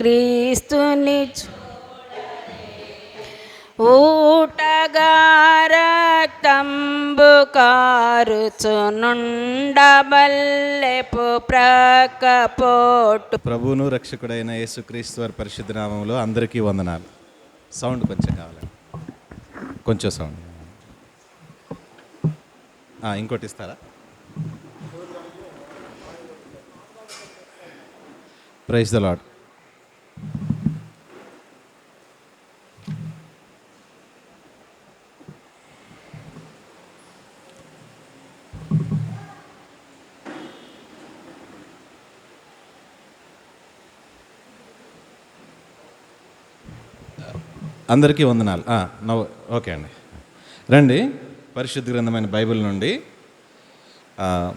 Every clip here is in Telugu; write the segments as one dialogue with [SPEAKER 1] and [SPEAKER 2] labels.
[SPEAKER 1] క్రీస్తుని ఊటగా రక్తంబు కారుచునుండబల్లెపు ప్రకపోటు.
[SPEAKER 2] ప్రభువును రక్షకుడైన యేసుక్రీస్తు వారి పరిశుద్ధ నామములో అందరికీ వందనాలు. సౌండ్ కొంచెం కావాలి, కొంచెం సౌండ్. ఇంకోటి ఇస్తారా? Praise the Lord. అందరికీ వందనాలు. ఓకే అండి, రండి. పరిశుద్ధ గ్రంథమైన బైబిల్ నుండి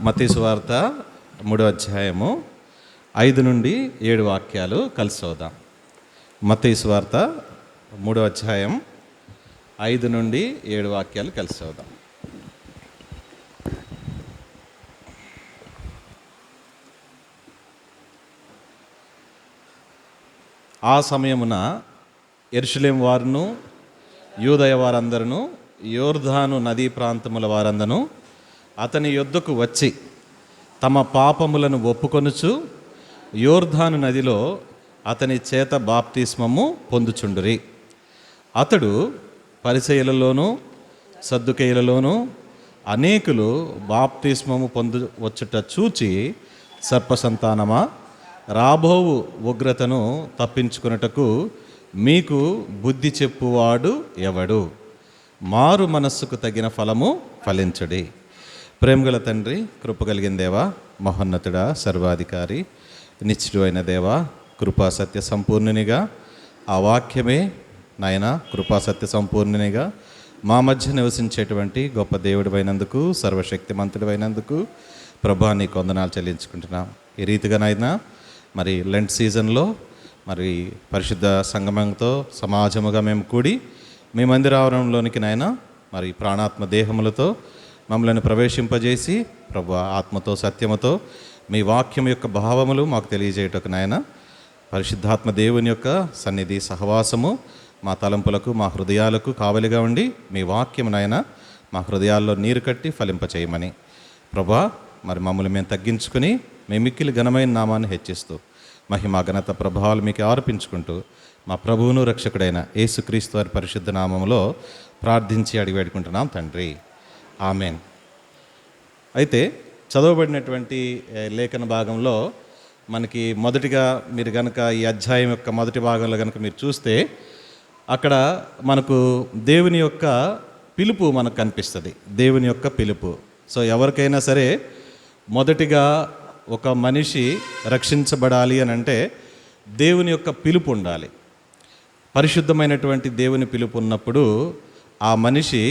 [SPEAKER 2] మత్తయి సువార్త 3వ అధ్యాయము 5 నుండి 7 వాక్యాలు కలిసి చదువుదాం. మత్తయి సువార్త 3వ అధ్యాయం 5 నుండి 7 వాక్యాలు కలిసి చదువుదాం. ఆ సమయమున యెరూషలేము వారును యూదయ వారందరూ యోర్దాను నదీ ప్రాంతముల వారందరూ అతని యొద్దకు వచ్చి తమ పాపములను ఒప్పుకొనుచు యోర్దాను నదిలో అతని చేత బాప్తిస్మము పొందుచుండురి. అతడు పరిసయ్యులలోనూ సద్దుకయ్యులలోనూ అనేకులు బాప్తిస్మము పొందు వచ్చుట చూచి, సర్పసంతానమా, రాబోవు ఉగ్రతను తప్పించుకొనుటకు మీకు బుద్ధి చెప్పువాడు ఎవడు? మారు మనస్సుకు తగిన ఫలము ఫలించుడి. ప్రేమగల తండ్రి, కృపగలిగిన దేవా, మహోన్నతుడా, సర్వాధికారి, నిత్యుడు అయిన దేవా, కృపాసత్య సంపూర్ణునిగా ఆ వాక్యమే నాయన కృపాసత్య సంపూర్ణునిగా మా మధ్య నివసించేటువంటి గొప్ప దేవుడు అయినందుకు, సర్వశక్తిమంతుడు అయినందుకు ప్రభా నీకు వందనాలు చెల్లించుకుంటున్నాం. ఈ రీతిగా నాయన మరి లెంట్ సీజన్లో మరి పరిశుద్ధ సంగమంతో సమాజముగా మేము కూడి మీ మందిరావరణంలోనికి నాయన మరి ప్రాణాత్మ దేహములతో మమ్మల్ని ప్రవేశింపజేసి ప్రభు ఆత్మతో సత్యముతో మీ వాక్యం యొక్క భావములు మాకు తెలియజేయటకు నాయన పరిశుద్ధాత్మ దేవుని యొక్క సన్నిధి సహవాసము మా తలంపులకు మా హృదయాలకు కావలిగా ఉండి మీ వాక్యం నాయన మా హృదయాల్లో నీరు కట్టి ఫలింపచేయమని ప్రభా మరి మమ్మల్ని మేము తగ్గించుకుని మీ మిక్కిలి ఘనమైన నామాన్ని హెచ్చిస్తూ మహిమ ఘనత ప్రభావాలు మీకు ఆరోపించుకుంటూ మా ప్రభువును రక్షకుడైన యేసుక్రీస్తు వారి పరిశుద్ధ నామములో ప్రార్థించి అడిగి వేడుకుంటున్నాం తండ్రి, ఆమెన్. అయితే చదవబడినటువంటి లేఖన భాగంలో మనకి మొదటిగా మీరు కనుక ఈ అధ్యాయం యొక్క మొదటి భాగంలో కనుక మీరు చూస్తే అక్కడ మనకు దేవుని యొక్క పిలుపు మనకు కనిపిస్తుంది. దేవుని యొక్క పిలుపు. సో ఎవరికైనా సరే మొదటిగా ఒక మనిషి రక్షించబడాలి అని అంటే దేవుని యొక్క పిలుపు ఉండాలి. పరిశుద్ధమైనటువంటి దేవుని పిలుపు ఉన్నప్పుడు ఆ మనిషి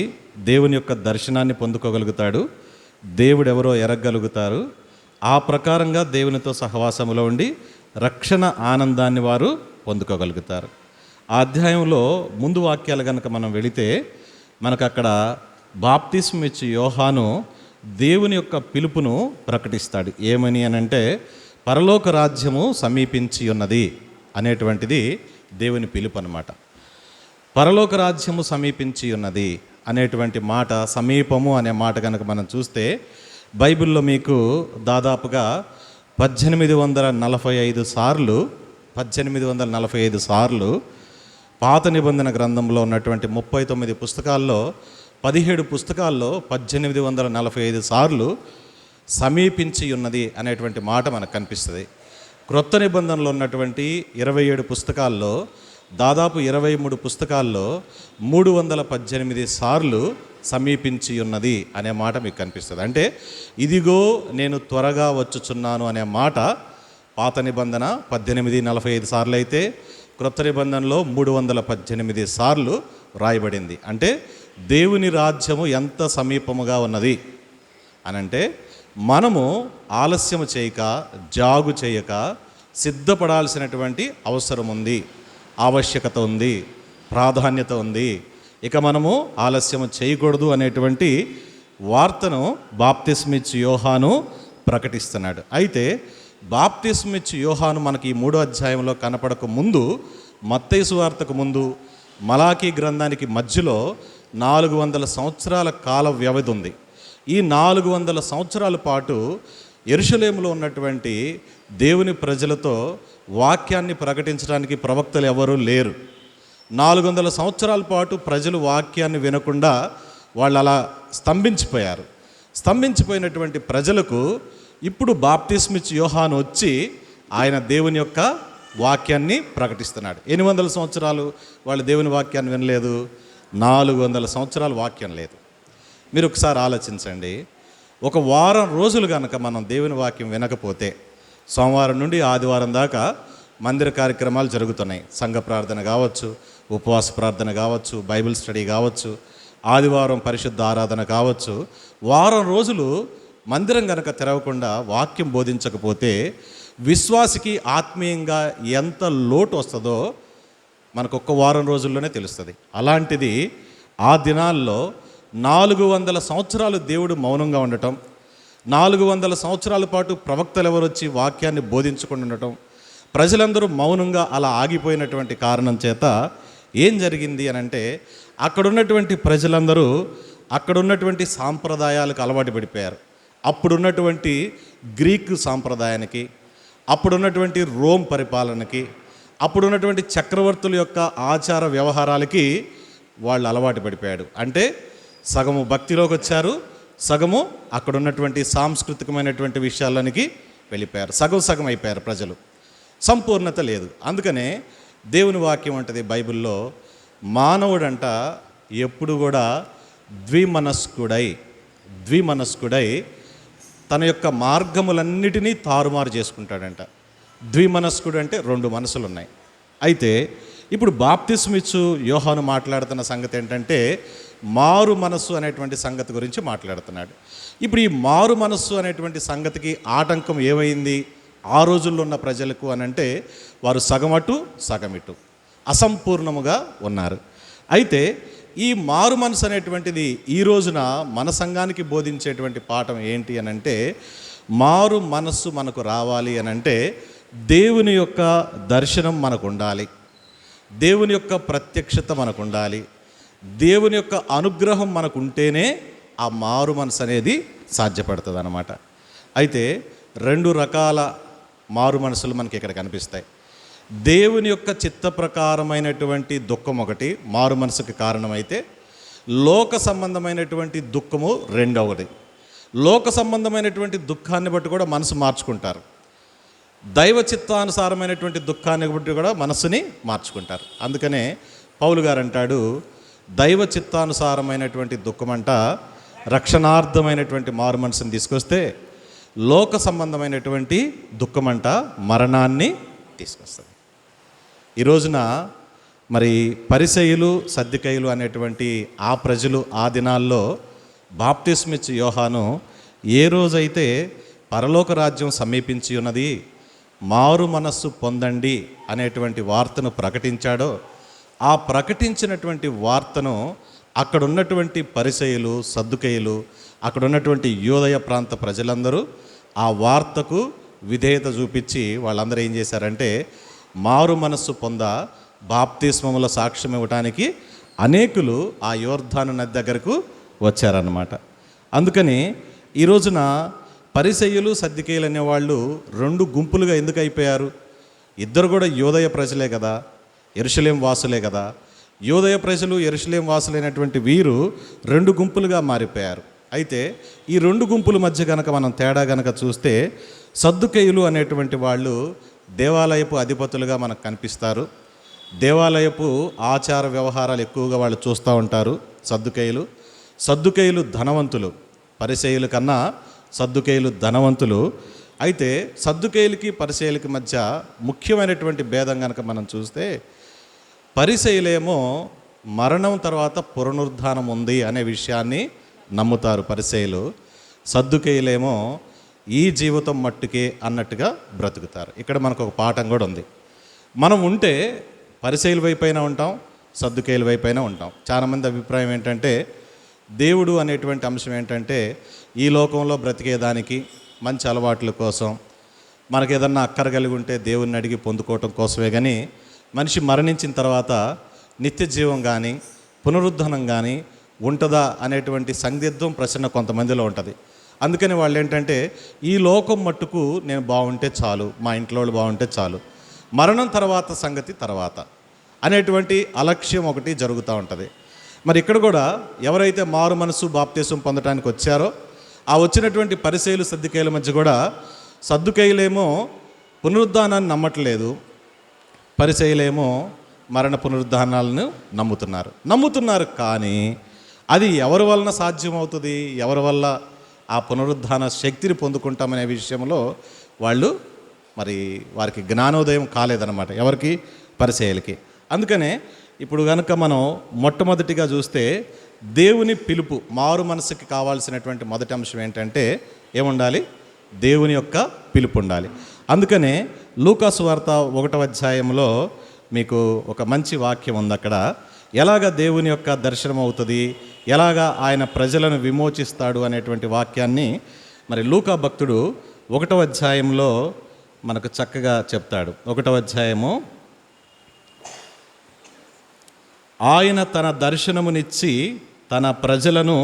[SPEAKER 2] దేవుని యొక్క దర్శనాన్ని పొందుకోగలుగుతాడు, దేవుడు ఎవరో ఎరగగలుగుతారు. ఆ ప్రకారంగా దేవునితో సహవాసములో ఉండి రక్షణ ఆనందాన్ని వారు పొందుకోగలుగుతారు. ఆ అధ్యాయంలో ముందు వాక్యాలు కనుక మనం వెళితే మనకు అక్కడ బాప్తిస్మం ఇచ్చి యోహాను దేవుని యొక్క పిలుపును ప్రకటిస్తాడు. ఏమని అనంటే పరలోక రాజ్యము సమీపించి ఉన్నది అనేటువంటిది దేవుని పిలుపు అన్నమాట. పరలోక రాజ్యము సమీపించి ఉన్నది అనేటువంటి మాట, సమీపము అనే మాట కనుక మనం చూస్తే బైబిల్లో మీకు దాదాపుగా 1845 సార్లు పాత నిబంధన గ్రంథంలో ఉన్నటువంటి 39 పుస్తకాల్లో 17 పుస్తకాల్లో 1845 సార్లు సమీపించి ఉన్నది అనేటువంటి మాట మనకు కనిపిస్తుంది. క్రొత్త నిబంధనలో ఉన్నటువంటి 27 పుస్తకాల్లో దాదాపు 23 పుస్తకాల్లో 318 సార్లు సమీపించి ఉన్నది అనే మాట మీకు కనిపిస్తుంది. అంటే ఇదిగో నేను త్వరగా వచ్చుచున్నాను అనే మాట పాత నిబంధన 1845 సార్లు అయితే క్రొత్త నిబంధనలో 318 సార్లు రాయబడింది. అంటే దేవుని రాజ్యము ఎంత సమీపముగా ఉన్నది అనంటే మనము ఆలస్యము చేయక, జాగు చేయక సిద్ధపడాల్సినటువంటి అవసరం ఉంది, ఆవశ్యకత ఉంది, ప్రాధాన్యత ఉంది. ఇక మనము ఆలస్యము చేయకూడదు అనేటువంటి వార్తను బాప్తిస్మిచ్ యోహాను ప్రకటిస్తున్నాడు. అయితే బాప్తిస్మిచ్చు యోహాను మనకి ఈ 3వ అధ్యాయంలో కనపడక ముందు, మత్తయి సువార్తకు ముందు, మలాకీ గ్రంథానికి మధ్యలో 400 సంవత్సరాల కాల వ్యవధి ఉంది. ఈ 400 సంవత్సరాల పాటు యెరూషలేములో ఉన్నటువంటి దేవుని ప్రజలతో వాక్యాన్ని ప్రకటించడానికి ప్రవక్తలు ఎవరూ లేరు. 400 సంవత్సరాల పాటు ప్రజలు వాక్యాన్ని వినకుండా వాళ్ళు అలా స్తంభించిపోయారు. స్తంభించిపోయినటువంటి ప్రజలకు ఇప్పుడు బాప్తిస్మిచ్చు యోహాను వచ్చి ఆయన దేవుని యొక్క వాక్యాన్ని ప్రకటిస్తున్నాడు. 800 సంవత్సరాలు వాళ్ళు దేవుని వాక్యాన్ని వినలేదు, 400 సంవత్సరాలు వాక్యం లేదు. మీరు ఒకసారి ఆలోచించండి. ఒక వారం రోజులు కనుక మనం దేవుని వాక్యం వినకపోతే, సోమవారం నుండి ఆదివారం దాకా మందిర కార్యక్రమాలు జరుగుతున్నాయి. సంఘ ప్రార్థన కావచ్చు, ఉపవాస ప్రార్థన కావచ్చు, బైబిల్ స్టడీ కావచ్చు, ఆదివారం పరిశుద్ధ ఆరాధన కావచ్చు. వారం రోజులు మందిరం కనుక తెరవకుండా వాక్యం బోధించకపోతే విశ్వాసికి ఆత్మీయంగా ఎంత లోటు వస్తుందో మనకు ఒక్క వారం రోజుల్లోనే తెలుస్తుంది. అలాంటిది ఆ దినాల్లో 400 సంవత్సరాలు దేవుడు మౌనంగా ఉండటం, 400 సంవత్సరాల పాటు ప్రవక్తలు ఎవరు వచ్చి వాక్యాన్ని బోధించకుండా ఉండటం, ప్రజలందరూ మౌనంగా అలా ఆగిపోయినటువంటి కారణం చేత ఏం జరిగింది అని అంటే, అక్కడున్నటువంటి ప్రజలందరూ అక్కడున్నటువంటి సాంప్రదాయాలకు అలవాటు పడిపోయారు. అప్పుడున్నటువంటి గ్రీకు సాంప్రదాయానికి, అప్పుడున్నటువంటి రోమ్ పరిపాలనకి, అప్పుడున్నటువంటి చక్రవర్తుల యొక్క ఆచార వ్యవహారాలకి వాళ్ళు అలవాటు పడిపోయాడు. అంటే సగము భక్తిలోకి వచ్చారు, సగము అక్కడ ఉన్నటువంటి సాంస్కృతికమైనటువంటి విషయాలనికి వెళ్ళిపోయారు. సగం అయిపోయారు ప్రజలు. సంపూర్ణత లేదు. అందుకనే దేవుని వాక్యం అంటది బైబిల్లో, మానవుడంట ఎప్పుడు కూడా ద్విమనస్కుడై తన యొక్క మార్గములన్నిటినీ తారుమారు చేసుకుంటాడంట. ద్విమనస్కుడు అంటే 2 మనసులు ఉన్నాయి. అయితే ఇప్పుడు బాప్తిస్మిచ్చు యోహాను మాట్లాడుతున్న సంగతి ఏంటంటే, మారు మనస్సు అనేటువంటి సంగతి గురించి మాట్లాడుతున్నాడు. ఇప్పుడు ఈ మారు మనస్సు అనేటువంటి సంగతికి ఆటంకం ఏమైంది ఆ రోజుల్లో ఉన్న ప్రజలకు అని అంటే, వారు సగం అటు సగం ఇటు అసంపూర్ణముగా ఉన్నారు. అయితే ఈ మారు మనసు అనేటువంటిది ఈ రోజున మన సంఘానికి బోధించేటువంటి పాఠం ఏంటి అని అంటే, మారు మనస్సు మనకు రావాలి అని అంటే దేవుని యొక్క దర్శనం మనకు ఉండాలి, దేవుని యొక్క ప్రత్యక్షత మనకు ఉండాలి, దేవుని యొక్క అనుగ్రహం మనకు ఉంటేనే ఆ మారు మనసు అనేది సాధ్యపడుతుంది అన్నమాట. అయితే 2 రకాల మారు మనసులు మనకి ఇక్కడ కనిపిస్తాయి. దేవుని యొక్క చిత్త ప్రకారమైనటువంటి దుఃఖం ఒకటి మారు మనసుకి కారణమైతే, లోక సంబంధమైనటువంటి దుఃఖము రెండవది. లోక సంబంధమైనటువంటి దుఃఖాన్ని బట్టి కూడా మనసు మార్చుకుంటారు, దైవ చిత్తానుసారమైనటువంటి దుఃఖాన్ని బట్టి కూడా మనసుని మార్చుకుంటారు. అందుకనే పౌలు గారు అంటాడు, దైవ చిత్తానుసారమైనటువంటి దుఃఖమంట రక్షణార్థమైనటువంటి మారు మనసుని తీసుకొస్తే, లోక సంబంధమైనటువంటి దుఃఖమంట మరణాన్ని తీసుకొస్తుంది. ఈ రోజున మరి పరిసయ్యులు సద్దూకయ్యులు అనేటువంటి ఆ ప్రజలు ఆ దినాల్లో బాప్తిస్మిచ్చు యోహాను ఏ రోజైతే పరలోక రాజ్యం సమీపించి ఉన్నది, మారు మనస్సు పొందండి అనేటువంటి వార్తను ప్రకటించాడో, ఆ ప్రకటించినటువంటి వార్తను అక్కడ ఉన్నటువంటి పరిసయ్యులు సద్దూకయ్యులు, అక్కడ ఉన్నటువంటి యూదయ ప్రాంత ప్రజలందరూ ఆ వార్తకు విధేయత చూపించి వాళ్ళందరూ ఏం చేశారంటే, మారు మనస్సు బాప్తిస్మములో సాక్ష్యం ఇవ్వటానికి అనేకులు ఆ యోర్దాను నది దగ్గరకు వచ్చారన్నమాట. అందుకని ఈ రోజున పరిసయ్యులు సద్దూకయ్యులు అనేవాళ్ళు 2 గుంపులుగా ఎందుకు అయిపోయారు? ఇద్దరు కూడా యూదయ ప్రజలే కదా, యెరూషలేం వాసులే కదా. యూదయ ప్రజలు యెరూషలేం వాసులైనటువంటి వీరు 2 గుంపులుగా మారిపోయారు. అయితే ఈ 2 గుంపుల మధ్య కనుక మనం తేడా కనుక చూస్తే, సద్దూకయ్యులు అనేటువంటి వాళ్ళు దేవాలయపు అధిపతులుగా మనకు కనిపిస్తారు. దేవాలయపు ఆచార వ్యవహారాలు ఎక్కువగా వాళ్ళు చూస్తూ ఉంటారు. సద్దూకయ్యులు ధనవంతులు, పరిసయ్యుల కన్నా సద్దూకయ్యులు ధనవంతులు. అయితే సద్దూకయ్యులకి పరిసయ్యులకి మధ్య ముఖ్యమైనటువంటి భేదం కనుక మనం చూస్తే, పరిసయ్యులేమో మరణం తర్వాత పునరుద్ధానం ఉంది అనే విషయాన్ని నమ్ముతారు పరిసయ్యులు. సద్దూకయ్యులేమో ఈ జీవితం మట్టుకే అన్నట్టుగా బ్రతుకుతారు. ఇక్కడ మనకు ఒక పాఠం కూడా ఉంది. మనం ఉంటే పరిసయ్యుల వైపైనా ఉంటాం, సద్దూకయ్యుల వైపైనా ఉంటాం. చాలామంది అభిప్రాయం ఏంటంటే, దేవుడు అనేటువంటి అంశం ఏంటంటే ఈ లోకంలో బ్రతికేదానికి, మంచి అలవాట్ల కోసం, మనకు ఏదన్నా అక్కర కలిగి ఉంటే దేవుణ్ణి అడిగి పొందుకోవటం కోసమే. కానీ మనిషి మరణించిన తర్వాత నిత్య జీవం కానీ పునరుద్ధరణం కానీ ఉంటుందా అనేటువంటి సందిగ్ధం ప్రశ్న కొంతమందిలో ఉంటుంది. అందుకని వాళ్ళు ఏంటంటే ఈ లోకం మట్టుకు నేను బాగుంటే చాలు, మా ఇంట్లో వాళ్ళు బాగుంటే చాలు, మరణం తర్వాత సంగతి తర్వాత అనేటువంటి అలక్ష్యం ఒకటి జరుగుతూ ఉంటుంది. మరి ఇక్కడ కూడా ఎవరైతే మారు మనసు బాప్తీసం పొందడానికి వచ్చారో ఆ వచ్చినటువంటి పరిసయ్యులు సద్దుకయ్యుల మధ్య కూడా సద్దుకయ్యులేమో పునరుద్ధానాన్ని నమ్మట్లేదు, పరిసయ్యులేమో మరణ పునరుద్ధానాలను నమ్ముతున్నారు. కానీ అది ఎవరి వలన సాధ్యమవుతుంది, ఎవరి వల్ల ఆ పునరుద్ధాన శక్తిని పొందుకుంటామనే విషయంలో వాళ్ళు మరి వారికి జ్ఞానోదయం కాలేదన్నమాట, ఎవరికి, పరిసయ్యులకి. అందుకనే ఇప్పుడు కనుక మనం మొట్టమొదటిగా చూస్తే దేవుని పిలుపు, మారు మనసుకి కావాల్సినటువంటి మొదటి అంశం ఏంటంటే ఏముండాలి, దేవుని యొక్క పిలుపు ఉండాలి. అందుకనే లూకా సువార్త 1వ అధ్యాయంలో మీకు ఒక మంచి వాక్యం ఉంది. అక్కడ ఎలాగ దేవుని యొక్క దర్శనం అవుతుంది, ఎలాగ ఆయన ప్రజలను విమోచిస్తాడు అనేటువంటి వాక్యాన్ని మరి లూకా భక్తుడు 1వ అధ్యాయంలో మనకు చక్కగా చెప్తాడు. 1వ అధ్యాయము, ఆయన తన దర్శనమునిచ్చి తన ప్రజలను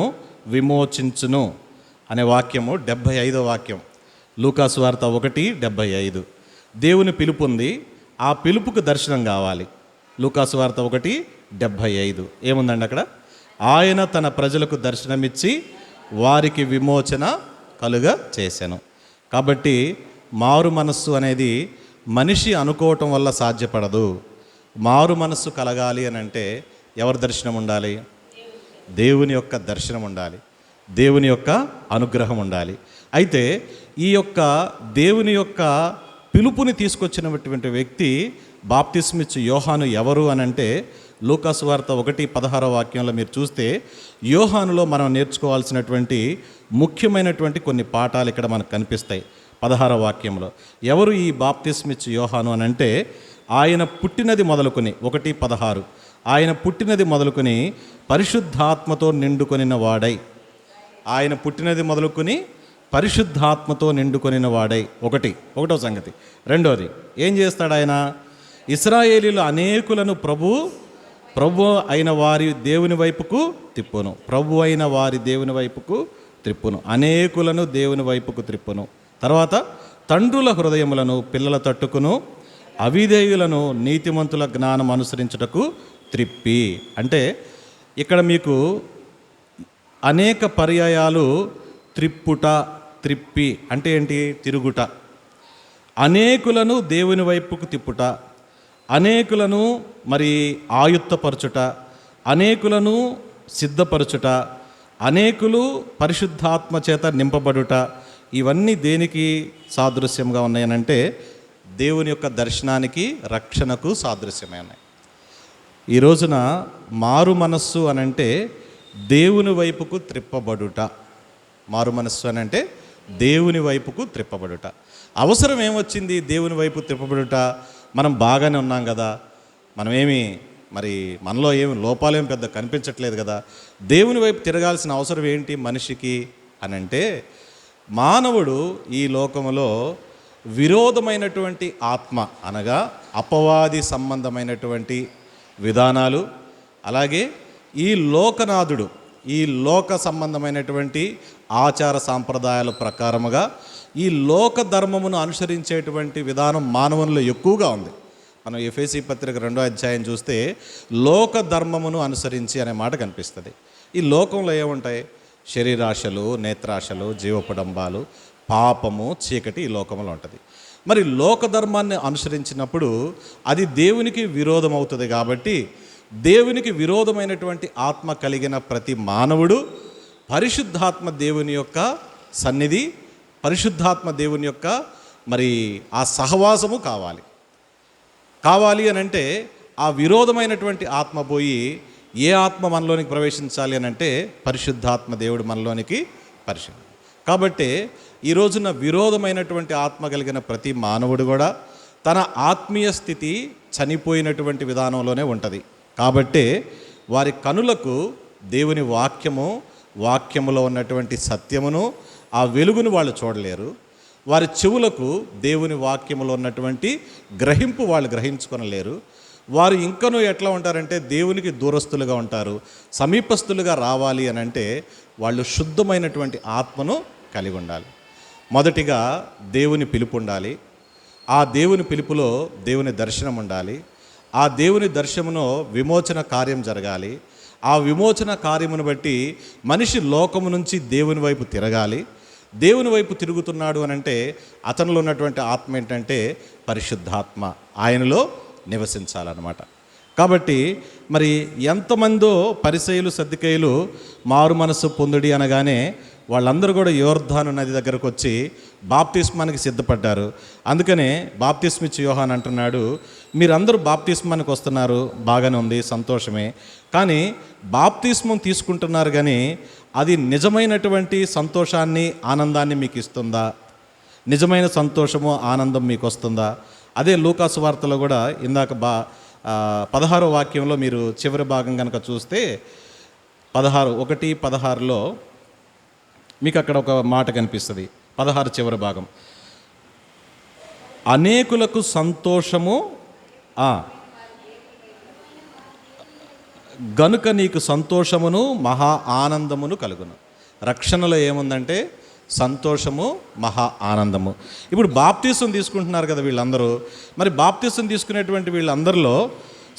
[SPEAKER 2] విమోచించును అనే వాక్యము 75వ వాక్యం. లూకా సువార్త 1:75. దేవుని పిలుపు ఉంది, ఆ పిలుపుకు దర్శనం కావాలి. లూకా సువార్త 1:75 ఏముందండి అక్కడ, ఆయన తన ప్రజలకు దర్శనమిచ్చి వారికి విమోచన కలుగ చేశాను. కాబట్టి మారు మనస్సు అనేది మనిషి అనుకోవటం వల్ల సాధ్యపడదు. మారు మనస్సు కలగాలి అని అంటే ఎవరి దర్శనం ఉండాలి, దేవుని యొక్క దర్శనం ఉండాలి, దేవుని యొక్క అనుగ్రహం ఉండాలి. అయితే ఈ యొక్క దేవుని యొక్క పిలుపుని తీసుకొచ్చినటువంటి వ్యక్తి బాప్తిస్మిచ్చు యోహాను ఎవరు అని అంటే లూకా సువార్త 1:16 వాక్యంలో మీరు చూస్తే యోహానులో మనం నేర్చుకోవాల్సినటువంటి ముఖ్యమైనటువంటి కొన్ని పాఠాలు ఇక్కడ మనకు కనిపిస్తాయి. 16వ వాక్యంలో ఎవరు ఈ బాప్తిస్మిచ్చు యోహాను అని అంటే ఆయన పుట్టినది మొదలుకొని 1:16 ఆయన పుట్టినది మొదలుకొని పరిశుద్ధాత్మతో నిండుకొనిన వాడై, ఆయన పుట్టినది మొదలుకొని పరిశుద్ధాత్మతో నిండుకొనిన వాడై ఒకటో సంగతి. రెండోది ఏం చేస్తాడు ఆయన, ఇశ్రాయేలీయుల అనేకులను ప్రభు అయిన వారి దేవుని వైపుకు తిప్పును, ప్రభు అయిన వారి దేవుని వైపుకు త్రిప్పును, అనేకులను దేవుని వైపుకు త్రిప్పును. తర్వాత తండ్రుల హృదయములను పిల్లల తట్టుకును, అవిధేయులను నీతిమంతుల జ్ఞానం అనుసరించుటకు త్రిప్పి. అంటే ఇక్కడ మీకు అనేక పర్యాయాలు త్రిప్పి అంటే ఏంటి, తిరుగుట, అనేకులను దేవుని వైపుకు తిప్పుట, అనేకులను మరి ఆయుత్తపరచుట, అనేకులను సిద్ధపరచుట, అనేకులు పరిశుద్ధాత్మ చేత నింపబడుట, ఇవన్నీ దేనికి సాదృశ్యంగా ఉన్నాయనంటే దేవుని యొక్క దర్శనానికి, రక్షణకు సాదృశ్యమే ఉన్నాయి. ఈ రోజున మారు మనస్సు అనంటే దేవుని వైపుకు త్రిప్పబడుట. మారు మనస్సు అనంటే దేవుని వైపుకు త్రిప్పబడుట. అవసరం ఏమొచ్చింది దేవుని వైపు త్రిప్పబడుట? మనం బాగానే ఉన్నాం కదా, మనమేమి మరి మనలో ఏమి లోపాలేం పెద్ద కనిపించట్లేదు కదా, దేవుని వైపు తిరగాల్సిన అవసరం ఏంటి మనిషికి అనంటే మానవుడు ఈ లోకములో విరోధమైనటువంటి ఆత్మ అనగా అపవాది సంబంధమైనటువంటి విధానాలు, అలాగే ఈ లోకనాథుడు ఈ లోక సంబంధమైనటువంటి ఆచార సాంప్రదాయాల ప్రకారముగా ఈ లోక ధర్మమును అనుసరించేటువంటి విధానం మానవుల్లో ఎక్కువగా ఉంది. మనం ఎఫెసీ పత్రిక 2వ అధ్యాయం చూస్తే లోక ధర్మమును అనుసరించి అనే మాట కనిపిస్తుంది. ఈ లోకంలో ఏముంటాయి, శరీరాశలు, నేత్రాశలు, జీవపడంబాలు, పాపము, చీకటి ఈ లోకంలో ఉంటుంది. మరి లోక ధర్మాన్ని అనుసరించినప్పుడు అది దేవునికి విరోధం అవుతుంది. కాబట్టి దేవునికి విరోధమైనటువంటి ఆత్మ కలిగిన ప్రతి మానవుడు పరిశుద్ధాత్మ దేవుని యొక్క సన్నిధి, పరిశుద్ధాత్మ దేవుని యొక్క మరి ఆ సహవాసము కావాలి అని అంటే ఆ విరోధమైనటువంటి ఆత్మ పోయి ఏ ఆత్మ మనలోనికి ప్రవేశించాలి అని అంటే పరిశుద్ధాత్మ దేవుడు మనలోనికి కాబట్టి ఈ రోజున విరోధమైనటువంటి ఆత్మ కలిగిన ప్రతి మానవుడు కూడా తన ఆత్మీయ స్థితి చనిపోయినటువంటి విధానంలోనే ఉంటుంది. కాబట్టే వారి కనులకు దేవుని వాక్యములో ఉన్నటువంటి సత్యమును, ఆ వెలుగును వాళ్ళు చూడలేరు. వారి చెవులకు దేవుని వాక్యములో ఉన్నటువంటి గ్రహింపు వాళ్ళు గ్రహించుకొనలేరు. వారు ఇంకనూ ఎట్లా ఉంటారంటే దేవునికి దూరస్తులుగా ఉంటారు. సమీపస్తులుగా రావాలి అని అంటే వాళ్ళు శుద్ధమైనటువంటి ఆత్మను కలిగి ఉండాలి. మొదటిగా దేవుని పిలుపు ఉండాలి. ఆ దేవుని పిలుపులో దేవుని దర్శనం ఉండాలి. ఆ దేవుని దర్శనములో విమోచన కార్యం జరగాలి. ఆ విమోచన కార్యమును బట్టి మనిషి లోకము నుంచి దేవుని వైపు తిరగాలి. దేవుని వైపు తిరుగుతున్నాడు అని అంటే అతనిలో ఉన్నటువంటి ఆత్మ ఏంటంటే పరిశుద్ధాత్మ, ఆయనలో నివసించాలన్నమాట. కాబట్టి మరి ఎంతమందో పరిసయ్యులు సద్దుకయ్యులు మారు మనసు పొందుడి అనగానే వాళ్ళందరూ కూడా యోర్దాను నది దగ్గరకు వచ్చి బాప్తిస్మానికి సిద్ధపడ్డారు. అందుకనే బాప్తిస్మిచ్చి యోహాన్ అంటున్నాడు, మీరందరూ బాప్తిస్మానికి వస్తున్నారు, బాగానే ఉంది, సంతోషమే. కానీ బాప్తిస్మం తీసుకుంటున్నారు కానీ అది నిజమైనటువంటి సంతోషాన్ని, ఆనందాన్ని మీకు ఇస్తుందా? నిజమైన సంతోషము, ఆనందం మీకు వస్తుందా? అదే లూకాసు వార్తలో కూడా ఇందాక 16వ వాక్యంలో మీరు చివరి భాగం కనుక చూస్తే 1:16లో మీకు అక్కడ ఒక మాట కనిపిస్తుంది. 16 చివరి భాగం, అనేకులకు సంతోషము గనుక నీకు సంతోషమును మహా ఆనందమును కలుగును. రక్షణలో ఏముందంటే సంతోషము, మహా ఆనందము. ఇప్పుడు బాప్తీసం తీసుకుంటున్నారు కదా వీళ్ళందరూ. మరి బాప్తీసం తీసుకునేటువంటి వీళ్ళందరిలో